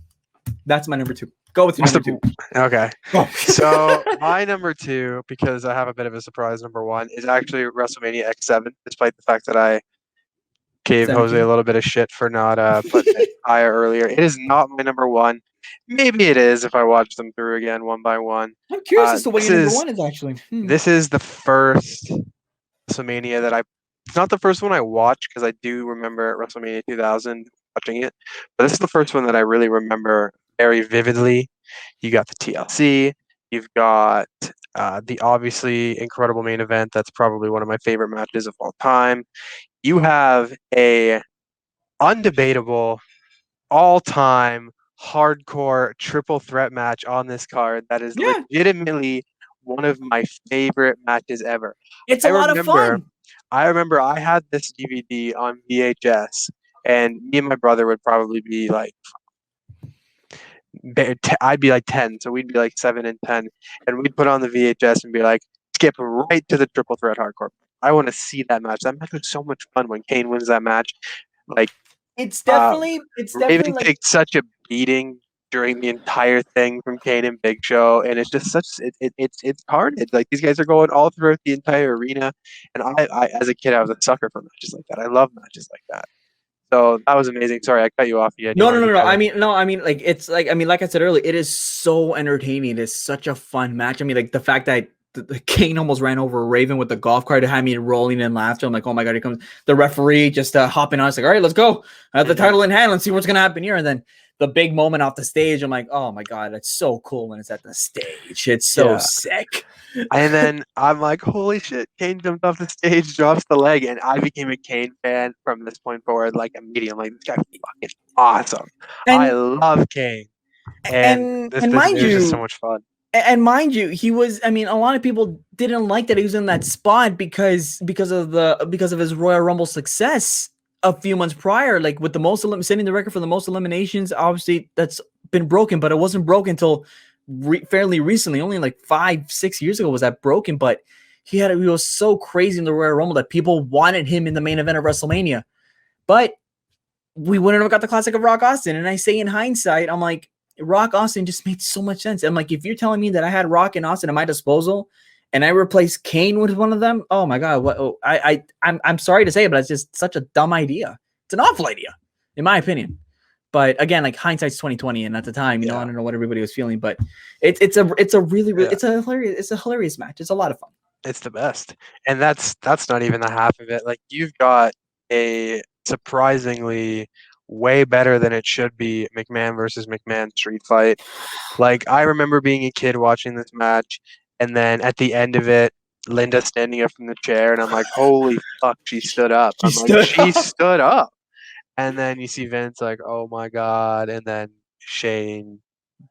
That's my number 2. Go with your number 2. Okay. So my number 2, because I have a bit of a surprise number 1, is actually WrestleMania X7, despite the fact that I gave 17. Jose a little bit of shit for not putting it higher earlier. It is not my number 1. Maybe it is if I watch them through again one by one. I'm curious as to what your number 1 is actually. This is the first WrestleMania that it's not the first one I watched, because I do remember WrestleMania 2000 watching it, but this is the first one that I really remember very vividly. You got the TLC, you've got the obviously incredible main event. That's probably one of my favorite matches of all time. You have a undebatable all-time hardcore triple threat match on this card that is Yeah, legitimately one of my favorite matches ever. it's I a lot of remember fun. I remember I had this DVD on VHS, and me and my brother would probably be like I'd be like 10, so we'd be like 7 and 10, and we'd put on the VHS and be like, skip right to the triple threat hardcore. I want to see that match. That match was so much fun when Kane wins that match. Like, It's uh, definitely Raven like takes such a beating during the entire thing from Kane and Big Show, and it's just it's carnage. Like these guys are going all throughout the entire arena, and I as a kid I was a sucker for matches like that. I love matches like that. So that was amazing. Sorry, I cut you off again. You no, no, wanted no, to no. chime I in? mean, no, I mean, like it's like I mean, like I said earlier, it is so entertaining. It is such a fun match. I mean, like the fact that the Kane almost ran over Raven with the golf cart had me rolling in laughter. I'm like, oh my god, here comes the referee just hopping on. It's like, all right, let's go. I have the title in hand. Let's see what's gonna happen here. And then the big moment off the stage. I'm like, oh my god, it's so cool when it's at the stage. It's so Yeah. sick. And then I'm like, holy shit, Kane jumps off the stage, drops the leg, and I became a Kane fan from this point forward, like immediately. I'm like, this guy's fucking awesome. I And love Kane. And and it was just so much fun. mind you, he was. I mean, a lot of people didn't like that he was in that spot because of his Royal Rumble success a few months prior, like with the setting the record for the most eliminations. Obviously, that's been broken, but it wasn't broken until fairly recently. Only like 5-6 years ago was that broken. But he was so crazy in the Royal Rumble that people wanted him in the main event of WrestleMania. But we wouldn't have got the classic of Rock Austin. And I say in hindsight, I'm like, Rock Austin just made so much sense. I'm like, if you're telling me that I had Rock and Austin at my disposal and I replaced Kane with one of them, oh my god, what? Oh, I'm sorry to say it, but it's just such a dumb idea. It's an awful idea, in my opinion. But again, like hindsight's 2020, and at the time, I don't know what everybody was feeling, but it's a really it's a hilarious match. It's a lot of fun. It's the best. And that's not even the half of it. Like you've got a surprisingly way better than it should be McMahon versus McMahon street fight. Like I remember being a kid watching this match, and then at the end of it, Linda standing up from the chair, and I'm like, holy fuck, she stood up. I'm like, she stood up. And then you see Vince like, oh my god, and then Shane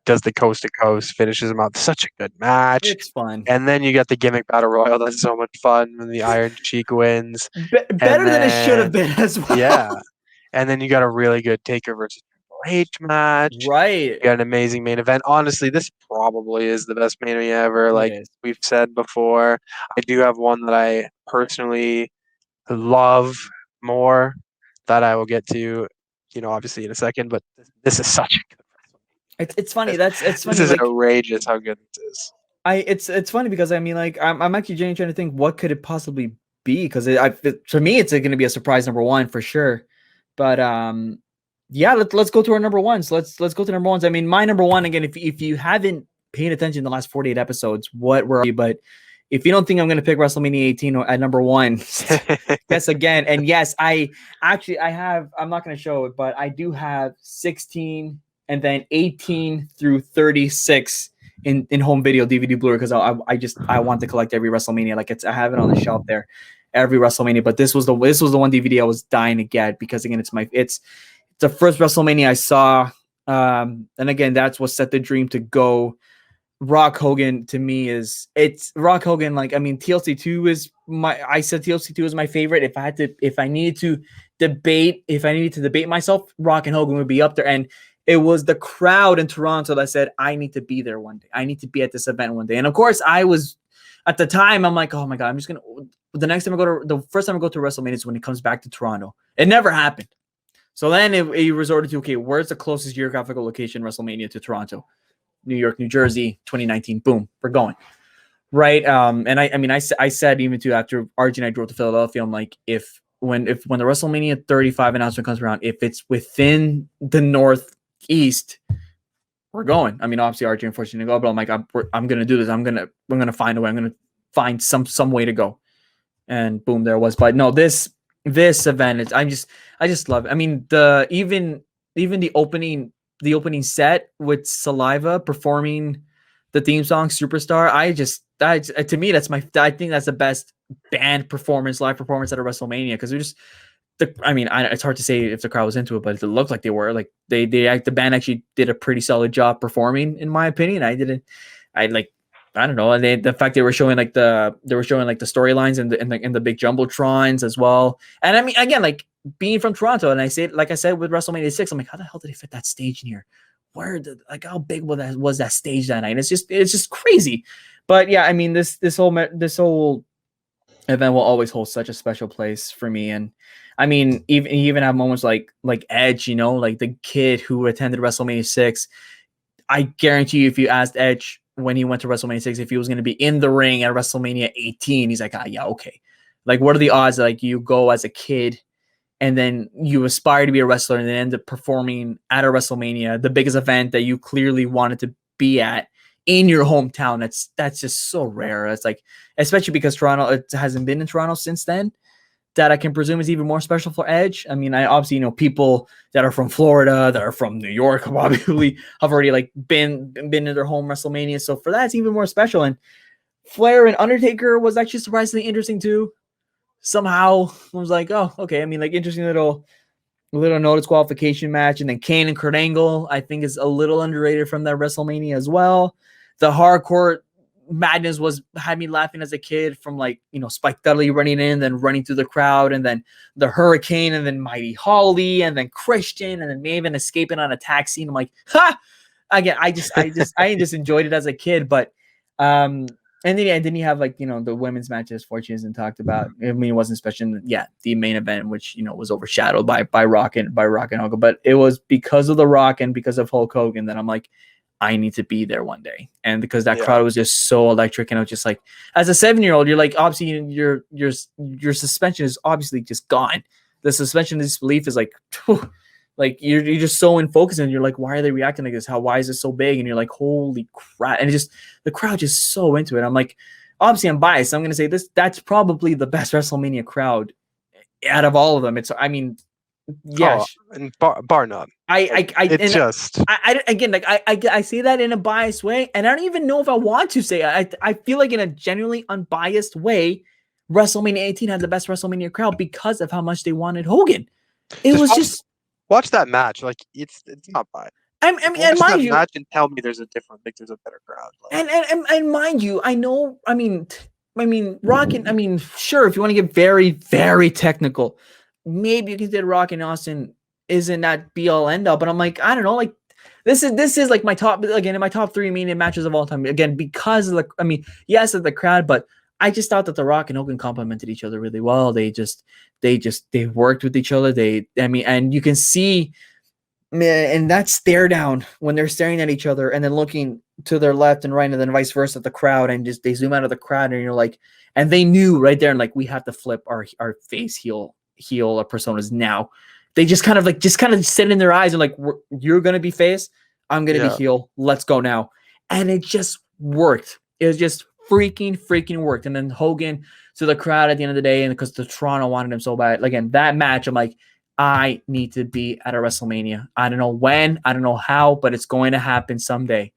does the coast to coast, finishes him out. Such a good match. It's fun. And then you got the gimmick battle royal. That's so much fun when the Iron Sheik wins. Better than it should have been as well. Yeah. And then you got a really good Taker versus Triple H match. Right. You got an amazing main event. Honestly, this probably is the best Mania ever. Like we've said before, I do have one that I personally love more that I will get to, obviously in a second. But this is such a good. It's funny. It's funny. This is outrageous how good this is. It's funny because I mean, like, I'm actually genuinely trying to think what could it possibly be, because for me it's going to be a surprise number one for sure. But yeah, let's go to our number ones. Let's go to number ones. I mean, my number one, again, if you haven't paid attention in the last 48 episodes, what were you? But if you don't think I'm going to pick WrestleMania 18 at number one, guess again. And yes, I have. I'm not going to show it, but I do have 16 and then 18 through 36 in home video DVD Blu-ray, because I want to collect every WrestleMania. Like I have it on the shelf there, every WrestleMania. But this was the one DVD I was dying to get, because again, it's the first WrestleMania I saw. And again, that's what set the dream to go. Rock Hogan to me it's Rock Hogan. Like, I mean, TLC 2 is I said TLC 2 is my favorite. If I needed to debate myself, Rock and Hogan would be up there. And it was the crowd in Toronto that said, I need to be there one day. I need to be at this event one day. And of course, I was, at the time, I'm like, oh my God, the first time I go to WrestleMania is when it comes back to Toronto. It never happened. So then it resorted to, okay, where's the closest geographical location WrestleMania to Toronto? New York, New Jersey, 2019. Boom, we're going. Right. And I said, even too, after RG and I drove to Philadelphia, I'm like, when the WrestleMania 35 announcement comes around, if it's within the Northeast, we're going. I mean, obviously RJ unfortunately didn't go, but I'm like, I'm gonna do this. I'm gonna find a way. I'm gonna find some way to go. And boom, there was. But no, this event is, I just love it. I mean, even the opening set with Saliva performing the theme song Superstar. To me, I think that's the best band performance, live performance at a WrestleMania, because we just it's hard to say if the crowd was into it, but it looked like they were. Like the band actually did a pretty solid job performing, in my opinion. I don't know. And the fact they were showing like the storylines in the big jumbotrons as well. And I mean, again, like being from Toronto, and I said with WrestleMania 6, I'm like, how the hell did they fit that stage in here? How big was that stage that night? It's just crazy. But yeah, I mean, this whole event will always hold such a special place for me. And I mean, even have moments like Edge, like the kid who attended WrestleMania 6. I guarantee you, if you asked Edge when he went to WrestleMania 6 if he was going to be in the ring at WrestleMania 18, he's like, yeah, okay. Like, what are the odds that like you go as a kid and then you aspire to be a wrestler and then end up performing at a WrestleMania, the biggest event that you clearly wanted to be at, in your hometown? That's just so rare. It's like, especially because Toronto, it hasn't been in Toronto since then, that I can presume is even more special for Edge. I mean, I obviously people that are from Florida, that are from New York, probably have already like been in their home WrestleMania. So for that, it's even more special. And Flair and Undertaker was actually surprisingly interesting too. Somehow I was like, oh, okay. I mean, like, interesting little no disqualification match. And then Kane and Kurt Angle, I think, is a little underrated from that WrestleMania as well. The hardcore madness had me laughing as a kid, from like, Spike Dudley running in, then running through the crowd, and then the Hurricane, and then Mighty Holly, and then Christian, and then Maven escaping on a taxi. And I'm like, ha! Again, I just enjoyed it as a kid. But and then you have like, the women's matches Fortune isn't talked about. I mean, it wasn't special. Yeah, the main event, which was overshadowed by Rock and Hogan, but it was because of The Rock and because of Hulk Hogan that I'm like, I need to be there one day. And because that crowd was just so electric, and I was just like, as a 7-year-old, you're like, obviously your suspension is obviously just gone. The suspension of disbelief is like, like you're just so in focus, and you're like, why are they reacting like this? Why is it so big? And you're like, holy crap. And the crowd just so into it. I'm like, obviously I'm biased. I'm going to say that's probably the best WrestleMania crowd out of all of them. And bar none. I say that in a biased way, and I don't even know if I want to say it. I feel like in a genuinely unbiased way, WrestleMania 18 had the best WrestleMania crowd because of how much they wanted Hogan. Watch that match. Like, it's not biased. And mind you, match and tell me there's a better crowd. Like. And mind you, I know. I mean, Rock and sure, if you want to get very, very technical, maybe you consider Rock and Austin isn't that be all end all. But I'm like, I don't know. Like, this is like my top, again, in my top 3 Mania matches of all time. Again, because of yes, of the crowd, but I just thought that The Rock and Hogan complemented each other really well. They worked with each other. And you can see, and that stare down when they're staring at each other and then looking to their left and right, and then vice versa, the crowd, and just they zoom out of the crowd, and you're like, and they knew right there, and like, we have to flip our face heel or personas now. They just kind of sit in their eyes and like, you're gonna be face, I'm gonna be heel, let's go now. And it just worked. It was just freaking worked. And then Hogan to the crowd at the end of the day, and because the Toronto wanted him so bad, again, that match, I'm like, I need to be at a WrestleMania. I don't know when, I don't know how, but it's going to happen someday.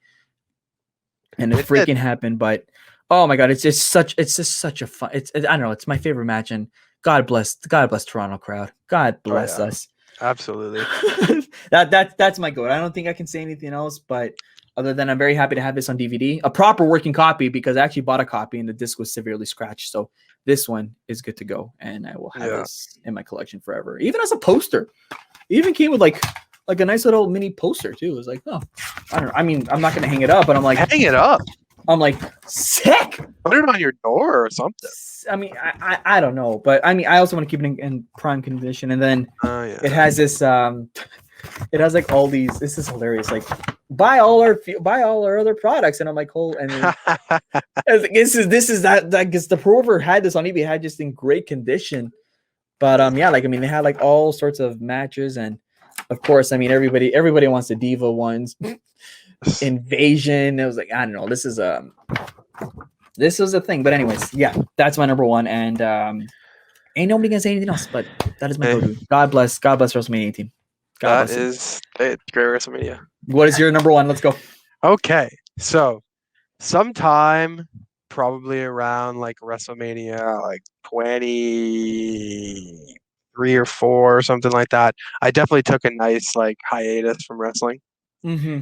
And it freaking happened. But oh my god, it's just such a fun. I don't know. It's my favorite match, and God bless Toronto crowd. God bless us. Absolutely. That's my goal. I don't think I can say anything else, but other than I'm very happy to have this on DVD, a proper working copy, because I actually bought a copy and the disc was severely scratched. So this one is good to go, and I will have this in my collection forever. Even as a poster, it even came with like a nice little mini poster too. It was like, oh, I don't know. I mean, I'm not gonna hang it up, but I'm like, hang it up. I'm like, sick. Put it on your door or something. I mean, I don't know, but I mean, I also want to keep it in prime condition. And then it has this, it has like all these. This is hilarious. Like, buy all our other products, and I'm like, and then, this is that because the Prover had this on eBay, had just in great condition. But like, I mean, they had like all sorts of matches, and of course, I mean, everybody wants the Diva ones. Invasion. It was like, I don't know. This is a thing. But anyways, yeah, that's my number one. And ain't nobody gonna say anything else. But that is my go-to. God bless WrestleMania 18. That is great WrestleMania. What is your number one? Let's go. Okay, so sometime probably around like WrestleMania, like 23 or 4 or something like that. I definitely took a nice like hiatus from wrestling. Mm-hmm.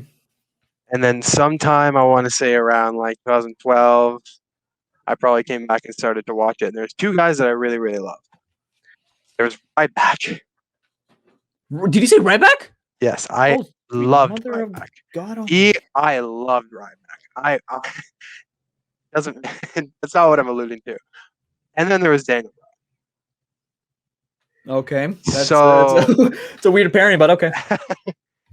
And then sometime I want to say around like 2012, I probably came back and started to watch it. And there's two guys that I really, really love. There's Ryback. Did you say Ryback? Yes, I Oh, sweet loved mother of Ryback. God Almighty. I loved Ryback. I doesn't that's not what I'm alluding to. And then there was Daniel. Okay, that's So it's a weird pairing, but okay.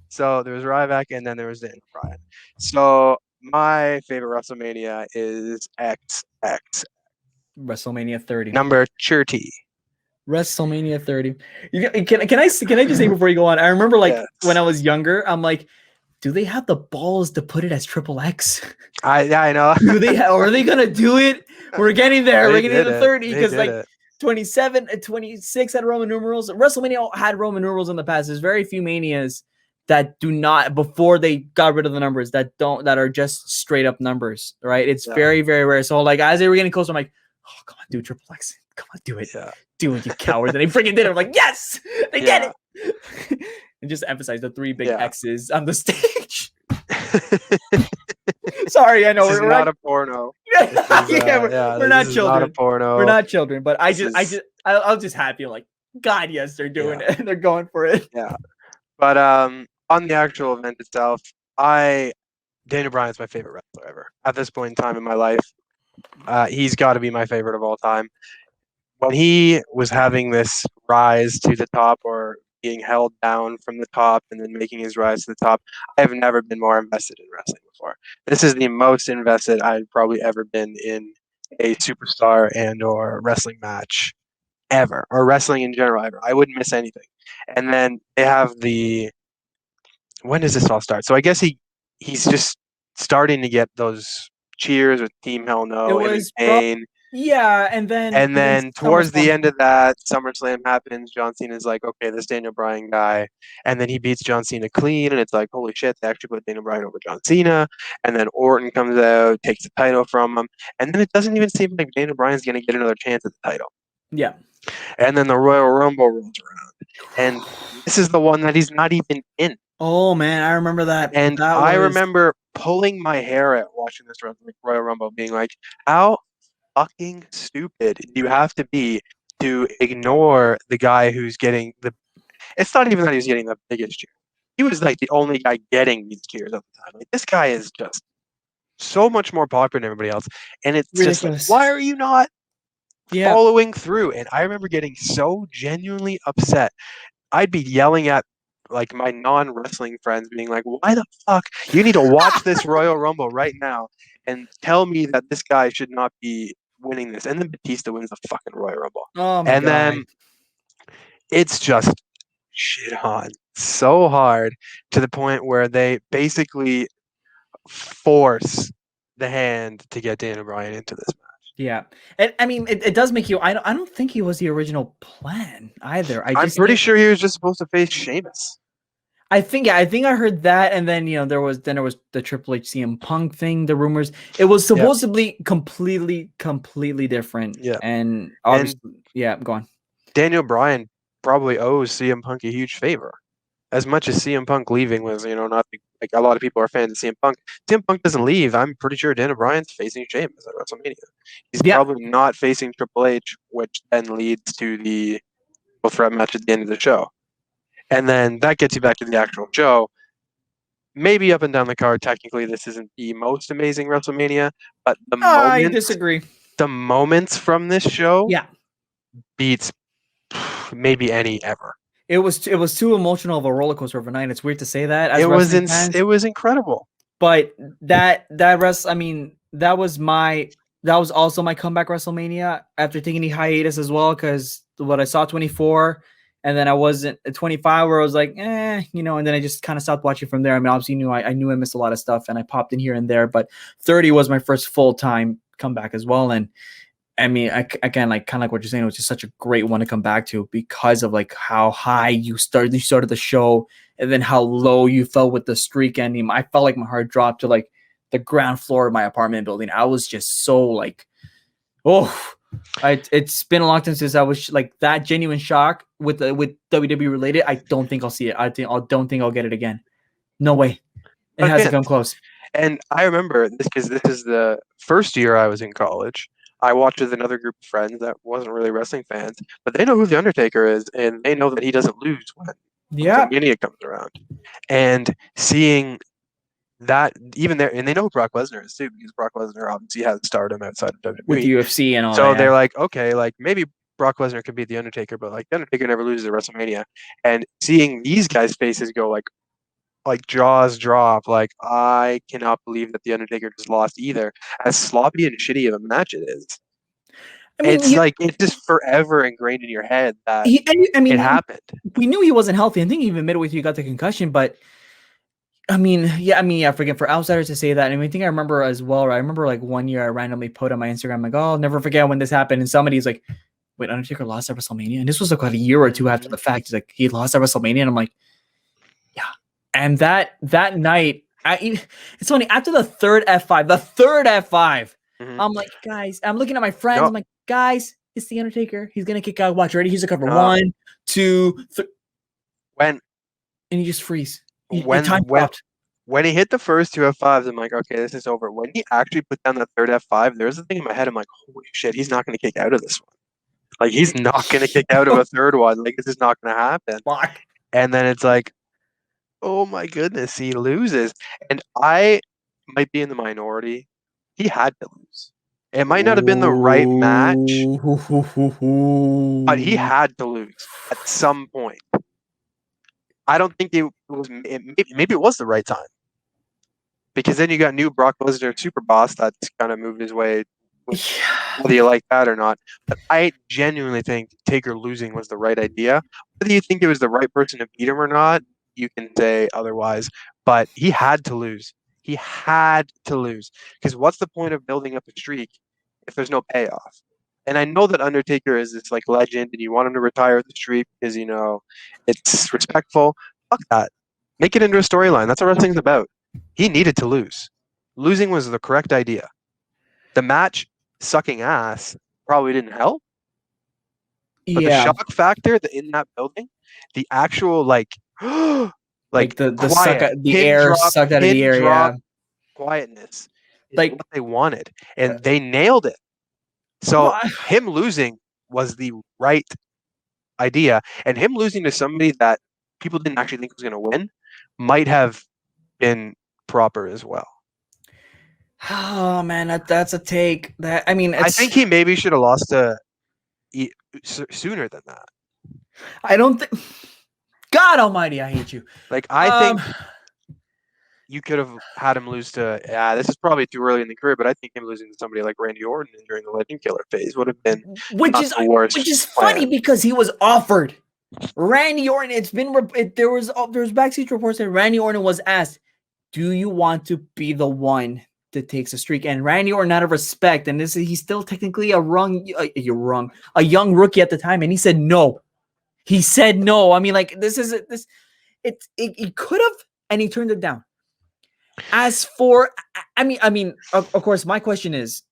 so there was Ryback and then there was Daniel Bryan. So my favorite WrestleMania is XX WrestleMania 30. number 30. WrestleMania 30. Can I just say before you go on? I remember like Yes. when I was younger, I'm like, do they have the balls to put it as triple X? I know. Are they gonna do it? We're getting there. We're getting to the 30 They because did like it. 27 and 26 had Roman numerals. WrestleMania had Roman numerals in the past. There's very few manias that do not, before they got rid of the numbers, that are just straight up numbers, right? It's very, very rare. So like as they were getting closer, I'm like, oh, come on, do triple X. Come on, do it. Yeah. Do it, you cowards. And they freaking did it. I'm like, yes, they did it. And just emphasize the 3 big X's on the stage. Sorry, I know we're not a porno. We're not children. Not a porno. We're not children, but I was just happy. Like, God, yes, they're doing it. They're going for it. Yeah, but on the actual event itself, Daniel Bryan's my favorite wrestler ever at this point in time in my life. He's got to be my favorite of all time. When he was having this rise to the top or being held down from the top and then making his rise to the top, I have never been more invested in wrestling before. This is the most invested I've probably ever been in a superstar and or wrestling match ever, or wrestling in general ever. I wouldn't miss anything. And then they have when does this all start? So I guess he's just starting to get those cheers with Team Hell No, him and Kane. Yeah, and then towards the end of that, SummerSlam happens. John Cena's like, okay, this Daniel Bryan guy, and then he beats John Cena clean, and it's like, holy shit, they actually put Daniel Bryan over John Cena. And then Orton comes out, takes the title from him, and then it doesn't even seem like Daniel Bryan's going to get another chance at the title. Yeah. And then the Royal Rumble rolls around, and this is the one that he's not even in. Oh man, I remember that. And I remember pulling my hair out watching this Royal Rumble, being like, how fucking stupid you have to be to ignore the guy who's getting it's not even that he's getting the biggest cheer. He was like the only guy getting these cheers at the time. Like, this guy is just so much more popular than everybody else. And it's ridiculous. Just like, why are you not following through? And I remember getting so genuinely upset. I'd be yelling at like my non-wrestling friends being like, why the fuck? You need to watch this Royal Rumble right now and tell me that this guy should not be winning this. And then Batista wins the fucking Royal Rumble. Oh my God. Then it's just shit on so hard to the point where they basically force the hand to get Daniel Bryan into this match. Yeah, and I mean, it does make you. I don't think he was the original plan either. I'm pretty sure he was just supposed to face Sheamus. I think I heard that, and then there was the Triple H CM Punk thing, the rumors. It was supposed to be completely different. Yeah, and obviously, go on. Daniel Bryan probably owes CM Punk a huge favor. As much as CM Punk leaving was, not like a lot of people are fans of CM Punk. CM Punk doesn't leave. I'm pretty sure Daniel Bryan's facing Sheamus at WrestleMania. He's probably not facing Triple H, which then leads to the threat match at the end of the show. And then that gets you back to the actual show. Maybe up and down the card, technically, this isn't the most amazing WrestleMania, but I disagree. The moments from this show, beats maybe any ever. It was too emotional of a roller coaster overnight. It's weird to say that. It was incredible. But that was also my comeback WrestleMania after taking a hiatus as well, because what I saw 24, and then I wasn't at 25 where I was like, and then I just kind of stopped watching from there. I mean, obviously I knew I missed a lot of stuff and I popped in here and there, but 30 was my first full-time comeback as well. And I mean, again, like kind of like what you're saying, it was just such a great one to come back to because of like how high you started the show and then how low you fell with the streak ending. I felt like my heart dropped to like the ground floor of my apartment building. I was just so like, oh, it's been a long time since I was like that genuine shock with WWE related. I don't think I'll see it. I don't think I'll get it again. No way. It hasn't come close. And I remember this because this is the first year I was in college. I watched with another group of friends that wasn't really wrestling fans, but they know who the Undertaker is, and they know that he doesn't lose when Mania comes around. And seeing that even there, and they know who Brock Lesnar is too, because Brock Lesnar obviously has stardom outside of WWE with UFC and all. So they're like, okay, like maybe Brock Lesnar could beat the Undertaker, but like the Undertaker never loses at WrestleMania. And seeing these guys' faces go like jaws drop, like I cannot believe that the Undertaker just lost either. As sloppy and shitty of a match it is. I mean, it's just forever ingrained in your head that it happened. We knew he wasn't healthy. I think even midway through he got the concussion, but for outsiders to say that. I think I remember as well. Right? I remember like one year I randomly put on my Instagram like, "Oh, I'll never forget when this happened," and somebody's like, "Wait, Undertaker lost at WrestleMania?" And this was like a year or two after the fact. He's like, "He lost at WrestleMania," and I'm like, "Yeah." And that night, it's funny. After the third F5, I'm like, guys, I'm looking at my friends. I'm like, guys, it's the Undertaker. He's gonna kick out. Watch, ready? He's a cover 1, 2, 3. And he just freeze. When he hit the first 2 F5s, I'm like, okay, this is over. When he actually put down the third F5, there's a thing in my head. I'm like, holy shit, he's not gonna kick out of this one. Like, he's not gonna kick out of a third one. Like, this is not gonna happen. And then it's like, oh my goodness, he loses. And I might be in the minority. He had to lose. It might not have been the right match, but he had to lose at some point. I don't think it was. Maybe it was the right time, because then you got new Brock Lesnar, Super Boss, that's kind of moved his way. Whether you like that or not, but I genuinely think Taker losing was the right idea. Whether you think it was the right person to beat him or not, you can say otherwise. But he had to lose. He had to lose, because what's the point of building up a streak if there's no payoff? And I know that Undertaker is this like legend, and you want him to retire the streak because it's respectful. Fuck that. Make it into a storyline. That's what wrestling's about. He needed to lose. Losing was the correct idea. The match sucking ass probably didn't help. But the shock factor in that building, the actual like the quiet, the air sucked out of the air, quietness is like what they wanted, and they nailed it. So him losing was the right idea, and him losing to somebody that people didn't actually think was going to win might have been proper as well. Oh man, that's a take. I think he maybe should have lost to sooner than that. I don't think. God Almighty, I hate you. Like, I think you could have had him lose to. This is probably too early in the career, but I think him losing to somebody like Randy Orton during the Legend Killer phase would have been which is funny because he was offered Randy Orton. It's been there was backstage reports that Randy Orton was asked, "Do you want to be the one that takes a streak?" And Randy Orton, out of respect, and he's still technically a young rookie at the time, and he said no. He said no. I mean, like it could have, and he turned it down. As for, of course, my question is,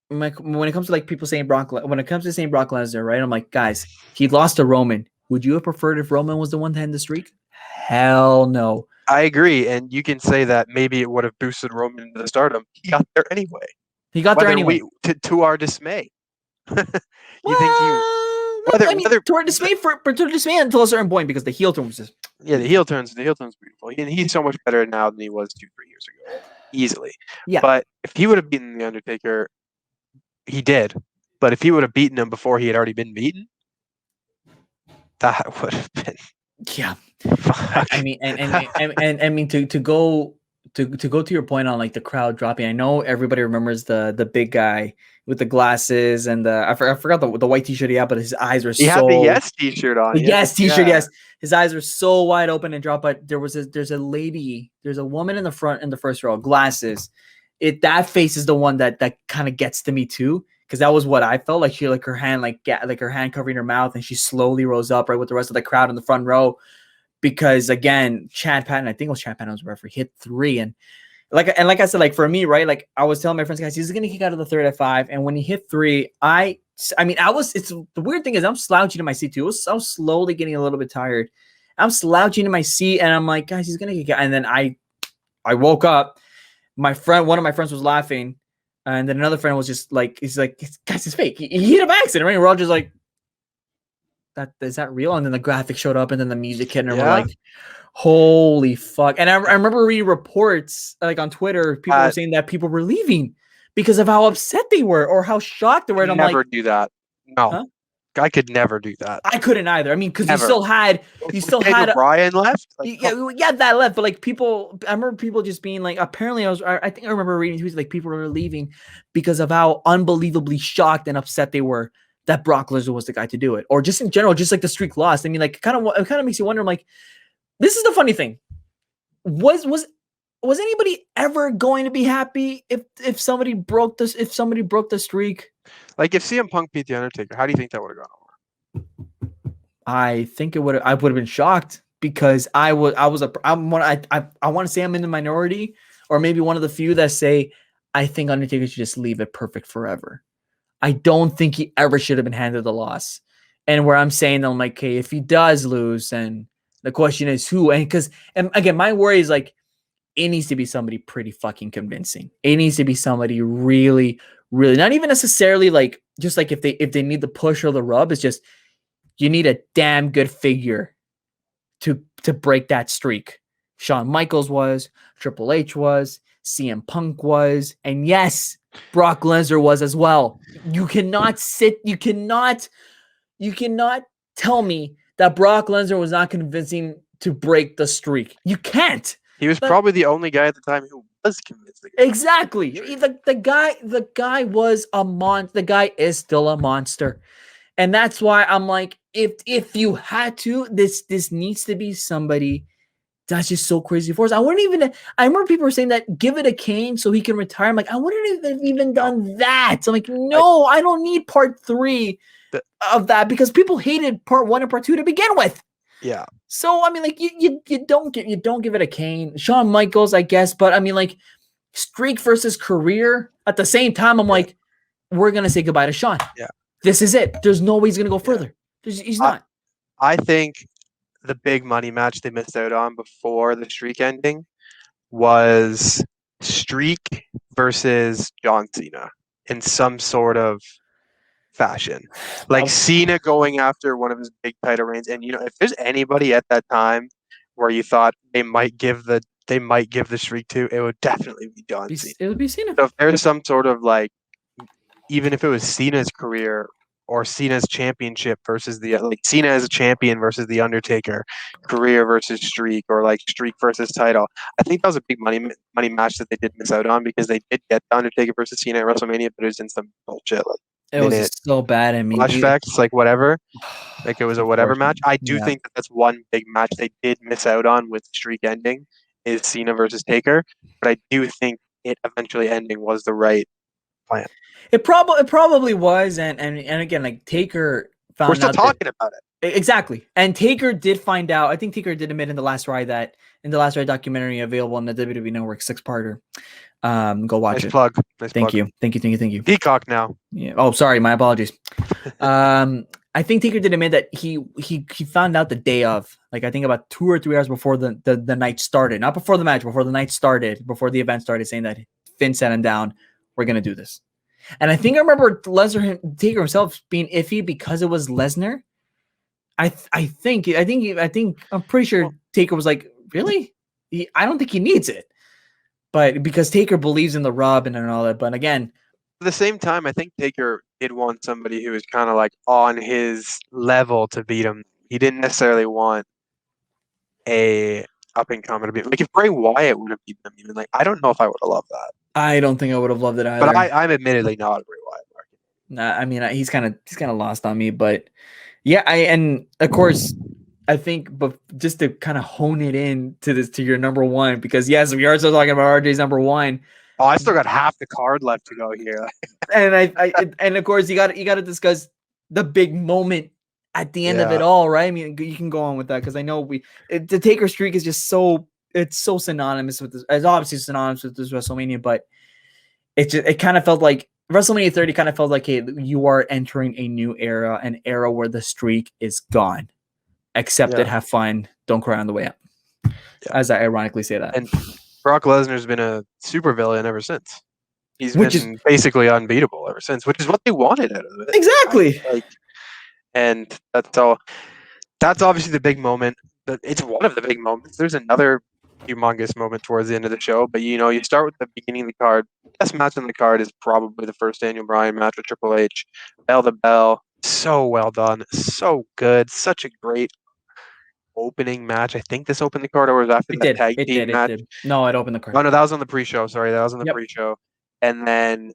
when it comes to like people saying Brock Lesnar, right? I'm like, guys, he lost to Roman. Would you have preferred if Roman was the one to end the streak? Hell no. I agree, and you can say that maybe it would have boosted Roman into the stardom. He got there anyway. To our dismay. To our dismay until a certain point, because the heel turn was just the heel turn's beautiful. He's so much better now than he was 2-3 years ago, easily. Yeah. But if he would have beaten the Undertaker, he did. But if he would have beaten him before he had already been beaten, that would have been. Yeah. I mean, to go to your point on like the crowd dropping. I know everybody remembers the big guy with the glasses and I forgot the white t-shirt he had, but his eyes were he had the Yes t-shirt on. Yes t-shirt, yes. His eyes were so wide open and dropped. But there's a woman in the front in the first row, glasses. That face is the one that kind of gets to me too. Because that was what I felt like. She her hand her hand covering her mouth, and she slowly rose up right with the rest of the crowd in the front row. Because again, Chad Patton, I think it was Chad Patton was referee, hit 3, and like I said, like for me, right? Like I was telling my friends, guys, he's gonna kick out of the third at 5, and when he hit 3, I mean, it's the weird thing is I'm slouching in my seat too. I was slowly getting a little bit tired. I'm slouching in my seat, and I'm like, guys, he's gonna kick out. And then I woke up. One of my friends was laughing, and then another friend was just like, he's like, guys, it's fake. He hit him by accident, right? And we're all just like, is that real? And then the graphic showed up, and then the music hit, and we're like, holy fuck. And I remember reading reports like on Twitter, people were saying that people were leaving because of how upset they were or how shocked they were. And I'm never like, do that. No. Huh? I could never do that. I couldn't either. I mean, because you still had Brian left. Like, yeah, that left. But like people, I remember people just being like, apparently I think I remember reading tweets like people were leaving because of how unbelievably shocked and upset they were that Brock Lesnar was the guy to do it, or just in general, just like the streak lost. I mean, like it kind of makes you wonder. I'm like, this is the funny thing. Was anybody ever going to be happy if somebody broke this? If somebody broke the streak? Like if CM Punk beat the Undertaker, how do you think that would have gone over? I think I would have been shocked because I want to say I'm in the minority, or maybe one of the few that say I think Undertaker should just leave it perfect forever. I don't think he ever should have been handed the loss. And where I'm saying, I'm like, okay, if he does lose, and the question is who? And again, my worry is like, it needs to be somebody pretty fucking convincing. It needs to be somebody really, really, not even necessarily like, just like if they need the push or the rub, it's just, you need a damn good figure to break that streak. Shawn Michaels was, Triple H was, CM Punk was, and yes, Brock Lesnar was as well. You cannot tell me that Brock Lesnar was not convincing to break the streak. You can't. He was probably the only guy at the time who was convincing. Exactly. The guy was a monster. The guy is still a monster. And that's why I'm like, if you had to, this needs to be somebody that's just so crazy for us. I remember people were saying that give it a Kane so he can retire. I'm like, I wouldn't have even done that. So I'm like, no, I don't need part 3 of that because people hated part 1 and part 2 to begin with. Yeah. So I mean, like you don't give it a Kane. Shawn Michaels, I guess, but I mean, like streak versus career at the same time. I'm like, we're gonna say goodbye to Shawn. Yeah. This is it. There's no way he's gonna go further. He's not. I think the big money match they missed out on before the streak ending was Streak versus John Cena in some sort of fashion. Like Cena going after one of his big title reigns. And if there's anybody at that time where you thought they might give the streak to, it would definitely be John Cena. It would be Cena. So if there's some sort of like, even if it was Cena's career or Cena's championship versus Cena as a champion versus the Undertaker, career versus streak, or like streak versus title, I think that was a big money match that they did miss out on because they did get the Undertaker versus Cena at WrestleMania, but it was in some bullshit. It was so bad. I mean, flashbacks, like whatever, like it was a whatever match. I do think that's one big match they did miss out on with streak ending is Cena versus Taker, but I do think it eventually ending was the right plan. It probably was, and again, like Taker found out. We're still talking about it. Exactly. And Taker did find out. I think Taker did admit in the Last Ride documentary available on the WWE Network 6-parter. Go watch it. Plug. Thank you. Peacock now. Yeah. Oh, sorry. My apologies. I think Taker did admit that he found out the day of, like I think about 2 or 3 hours before the night started, not before the match, before the night started, before the event started, saying that Finn sat him down. We're gonna do this. And I think I remember Taker himself being iffy because it was Lesnar. I think I'm pretty sure Taker was like, really? I don't think he needs it. But because Taker believes in the rub and all that. But again, at the same time, I think Taker did want somebody who was kind of like on his level to beat him. He didn't necessarily want a up and coming to be like if Bray Wyatt would have beaten him. Even like I don't know if I would have loved that. I don't think I would have loved it either. But I'm admittedly not a Bray Wyatt market. Nah, I mean he's kind of lost on me. But yeah, and of course. I think, but just to kind of hone it in to your number 1, because yes, we are still talking about RJ's number 1. Oh, I still got half the card left to go here. And and of course you got to discuss the big moment at the end of it all, right? I mean, you can go on with that because I know the Taker streak is just so it's so synonymous with this. It's obviously synonymous with this WrestleMania, but it kind of felt like WrestleMania 30 kind of felt like, hey, you are entering a new era, an era where the streak is gone. Accept it, have fun, don't cry on the way out. Yeah. As I ironically say that. And Brock Lesnar's been a supervillain ever since. He's Which been basically unbeatable ever since, which is what they wanted out of it. Exactly. And that's all. That's obviously the big moment. But it's one of the big moments. There's another humongous moment towards the end of the show. But you start with the beginning of the card. Best match on the card is probably the first Daniel Bryan match with Triple H. Bell to bell. So well done. So good. Such a great opening match. I think this opened the card, or was after that tag team match. It did. No, it opened the card. Oh no, that was on the pre-show. Sorry, that was on the pre-show. And then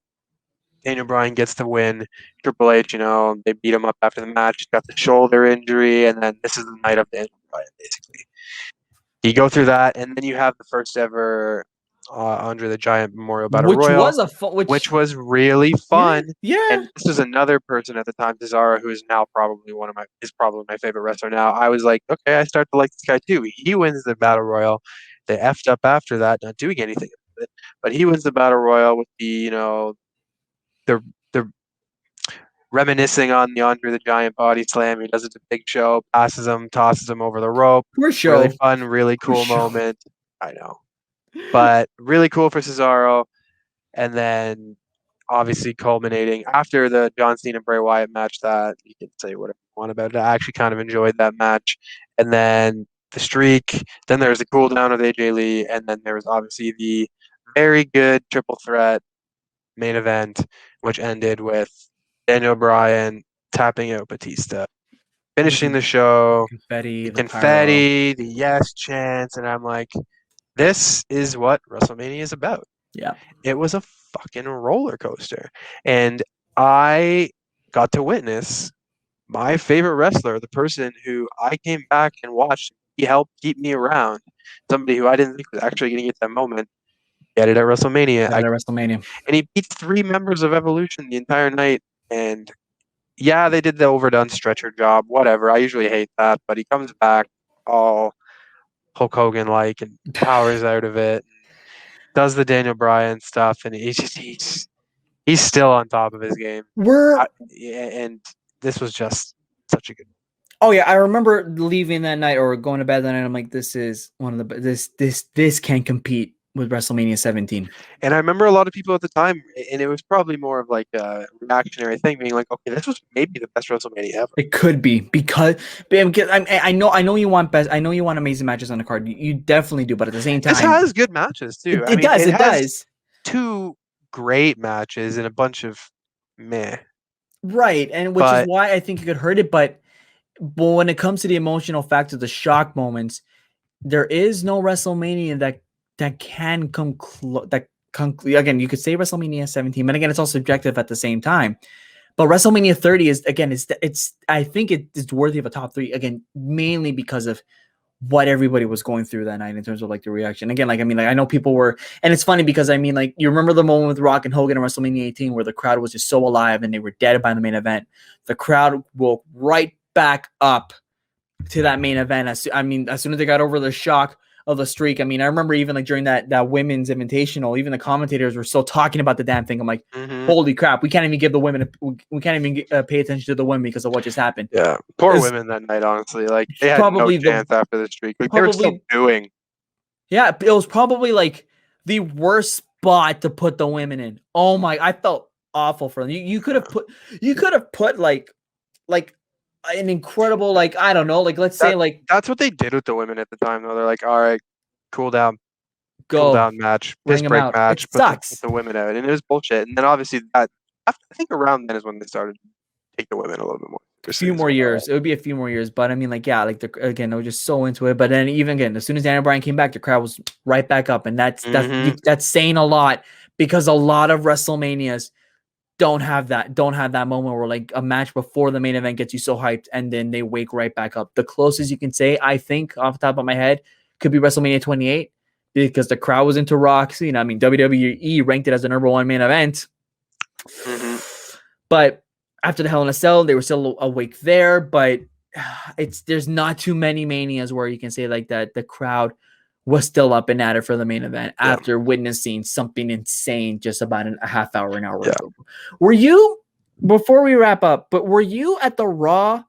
Daniel Bryan gets the win. Triple H, they beat him up after the match. He's got the shoulder injury, and then this is the night of Daniel Bryan, basically. You go through that, and then you have the first ever Andre the Giant Memorial Battle Royal, which was really fun. Yeah. And this was another person at the time, Cesaro, who is now probably probably my favorite wrestler now. I was like, okay, I start to like this guy too. He wins the Battle Royal. They effed up after that, not doing anything with it, but he wins the Battle Royal with the reminiscing on the Andre the Giant body slam. He does it to Big Show, passes him, tosses him over the rope. Really fun, really cool moment. I know. But really cool for Cesaro. And then obviously culminating after the John Cena Bray Wyatt match that you can say whatever you want about it. I actually kind of enjoyed that match. And then the streak. Then there was the cool down with AJ Lee. And then there was obviously the very good triple threat main event, which ended with Daniel Bryan tapping out Batista, finishing the show, the confetti, the yes chants, and I'm like, this is what WrestleMania is about. Yeah. It was a fucking roller coaster. And I got to witness my favorite wrestler, the person who I came back and watched, he helped keep me around, somebody who I didn't think was actually going to get that moment, get it at WrestleMania. And he beat 3 members of Evolution the entire night. And yeah, they did the overdone stretcher job, whatever. I usually hate that, but he comes back all Hulk Hogan-like and powers out of it, does the Daniel Bryan stuff, and he's still on top of his game. And this was just such a good. Oh yeah, I remember leaving that night or going to bed that night. I'm like, this is one of the this can compete with WrestleMania 17. And I remember a lot of people at the time, and it was probably more of like a reactionary thing, being like, okay, this was maybe the best WrestleMania ever. It could be because I know you want best. I know you want amazing matches on the card. You definitely do, but at the same time, this has good matches too. It does. 2 great matches and a bunch of meh. Right, and which is why I think it could hurt it. But when it comes to the emotional factor, the shock moments, there is no WrestleMania that can come close. Again, you could say WrestleMania 17, but again, it's all subjective at the same time. But WrestleMania 30 is again, it's I think it is worthy of a top 3 again, mainly because of what everybody was going through that night in terms of like the reaction. Again, I know people were, and it's funny because you remember the moment with Rock and Hogan in WrestleMania 18 where the crowd was just so alive and they were dead by the main event. The crowd woke right back up to that main event. As soon as they got over the shock of the streak. I remember even like during that women's invitational, even the commentators were still talking about the damn thing. I'm like, holy crap, we can't even give the women, we can't even pay attention to the women because of what just happened. Yeah, poor women that night, honestly. Like they had no chance after the streak. Like they were still doing. Yeah, it was probably like the worst spot to put the women in. Oh my, I felt awful for them. You could have put like an incredible, like, I don't know, like, let's say, like, that's what they did with the women at the time, though. They're like, all right, cool down match, piss break match, put the women out, and it was bullshit. And then obviously that, I think around then is when they started to take the women a little bit more. A few more years. It would be a few more years, but again, they were just so into it. But then even again, as soon as Daniel Bryan came back, the crowd was right back up, and that's saying a lot because a lot of WrestleManias don't have that moment where like a match before the main event gets you so hyped and then they wake right back up. The closest you can say, I think, off the top of my head, could be WrestleMania 28 because the crowd was into Rock. So, WWE ranked it as the #1 main event. But after the Hell in a Cell, they were still awake there. But there's not too many Manias where you can say like that the crowd was still up and at it for the main event Yeah. after witnessing something insane just about a half hour, an hour Yeah. ago. Were you, before we wrap up, but were you at the Raw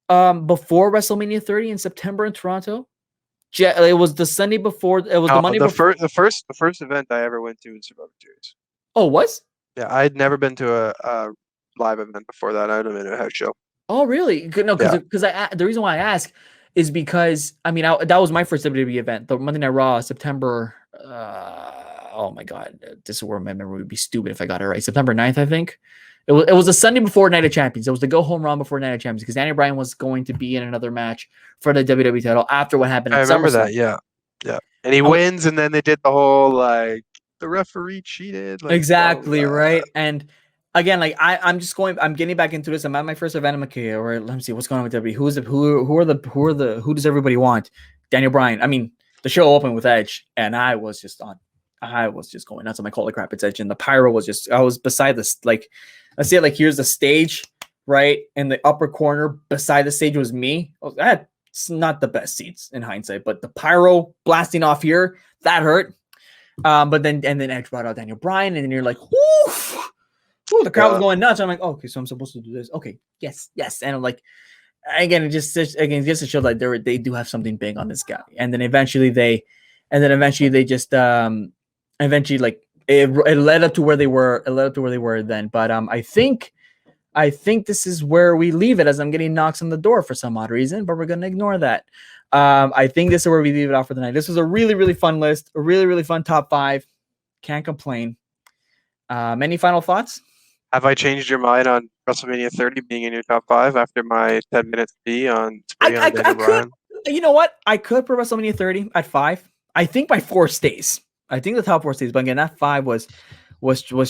before WrestleMania 30 in September in Toronto? It was the Sunday before. It was the Monday before. The first event I ever went to was Survivor Series. Oh, was? Yeah, I'd never been to a live event before that. I'd have been to a house show. Oh, really? No, because the reason why I ask is because that was my first WWE event, the Monday Night Raw, September. Oh my God, this is where my memory would be stupid if I got it right. September 9th, I think. It was a Sunday before Night of Champions. It was the go home Raw before Night of Champions because Daniel Bryan was going to be in another match for the WWE title after what happened at SummerSlam. I remember that. Yeah, yeah. And he wins, and then they did the whole like the referee cheated. Like, exactly right. And again, like I'm getting back into this. I'm at my first event. I'm like, okay, all right, let me see what's going on with WWE. Who does everybody want? Daniel Bryan. I mean, the show opened with Edge, and I was just going nuts. I'm like, holy crap, it's Edge. And the pyro was I was beside this, like, let's say, like, here's the stage, right? In the upper corner beside the stage was me. It's not the best seats in hindsight, but the pyro blasting off here, that hurt. But then Edge brought out Daniel Bryan, and then you're like, woof. Ooh, the crowd was going nuts. I'm like, okay, so I'm supposed to do this. Okay, yes. And I'm like, again, it just to show that they do have something big on this guy. And then eventually they just eventually, like, it led up to where they were. It led up to where they were then. But I think this is where we leave it, as I'm getting knocks on the door for some odd reason, but we're gonna ignore that. I think this is where we leave it off for the night. This was a really, really fun list, a really, really fun top 5. Can't complain. Any final thoughts? Have I changed your mind on WrestleMania 30 being in your top 5 after my 10-minute fee on I could. You know what? I could put WrestleMania 30 at 5. I think by 4 stays. I think the top 4 stays, but again, that 5 was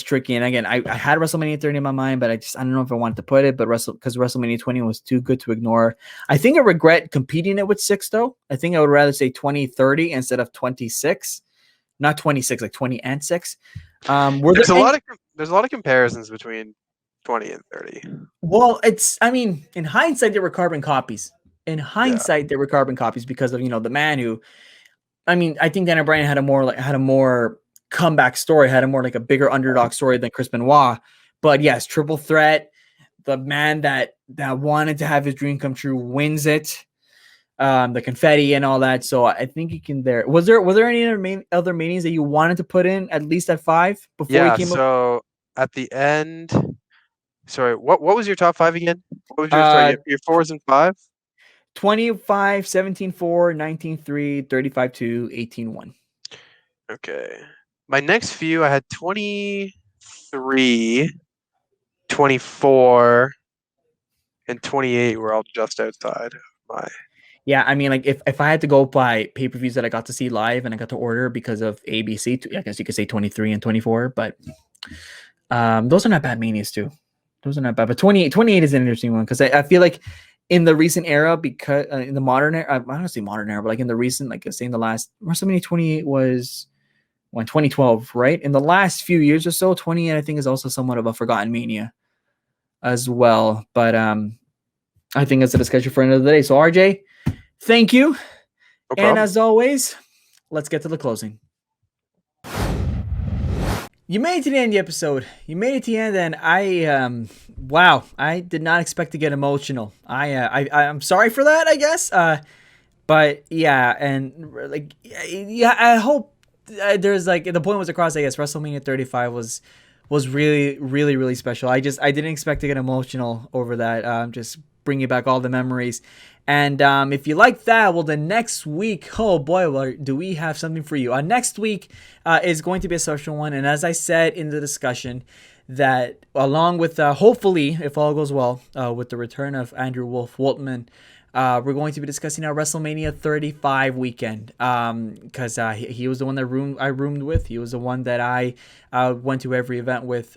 tricky. And again, I had WrestleMania 30 in my mind, but I don't know if I wanted to put it, but because WrestleMania 20 was too good to ignore. I think I regret competing it with 6 though. I think I would rather say 20-30 instead of 26, not 26, like 20 and 6. There's a lot of comparisons between 20 and 30. Well, in hindsight, they were carbon copies. They were carbon copies because of, the man who, I think Daniel Bryan had a more comeback story, had a more like a bigger underdog story than Chris Benoit. But yes, triple threat, the man that wanted to have his dream come true wins it. The confetti and all that. So I think you can there. Was there any other meetings that you wanted to put in at least at 5 before you came up? So at the end, sorry, what was your top 5 again? What was your 4s and 5? 25, 17-4, 19-3, 35-2, 18-1. Okay. My next few, I had 23, 24, and 28 were all just outside of my... Yeah, like if I had to go by pay-per-views that I got to see live and I got to order because of ABC, I guess you could say 23 and 24, but those are not bad Manias too. Those are not bad, but 28 is an interesting one because I feel like in the recent era, because in the modern era, I don't say modern era, but like in the recent, like saying the last WrestleMania 28 was 2012, right? In the last few years or so, 28 I think is also somewhat of a forgotten Mania as well. But I think that's a discussion for another day. So RJ, thank you. No problem. And as always, let's get to the closing. You made it to the end of the episode. You made it to the end, and I did not expect to get emotional. I'm sorry for that, I guess. But yeah, and like, yeah, I hope there's like the point was across. I guess WrestleMania 35 was really, really, really special. I didn't expect to get emotional over that. Just bringing back all the memories. And if you like that, well, then next week, oh boy, well, do we have something for you. Next week is going to be a special one. And as I said in the discussion, that along with, hopefully, if all goes well, with the return of Andrew Wolfman, we're going to be discussing our WrestleMania 35 weekend because he was the one that I roomed with. He was the one that I went to every event with.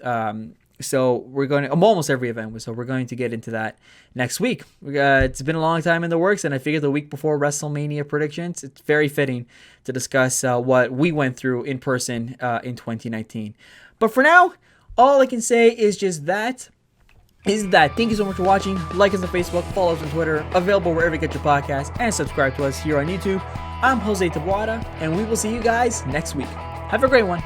So we're going to almost every event. So we're going to get into that next week. It's been a long time in the works, and I figured the week before WrestleMania predictions, it's very fitting to discuss what we went through in person in 2019. But for now, all I can say is just that is that thank you so much for watching. Like us on Facebook, follow us on Twitter, available wherever you get your podcasts, and subscribe to us here on YouTube. I'm Jose Tabuada, and we will see you guys next week. Have a great one.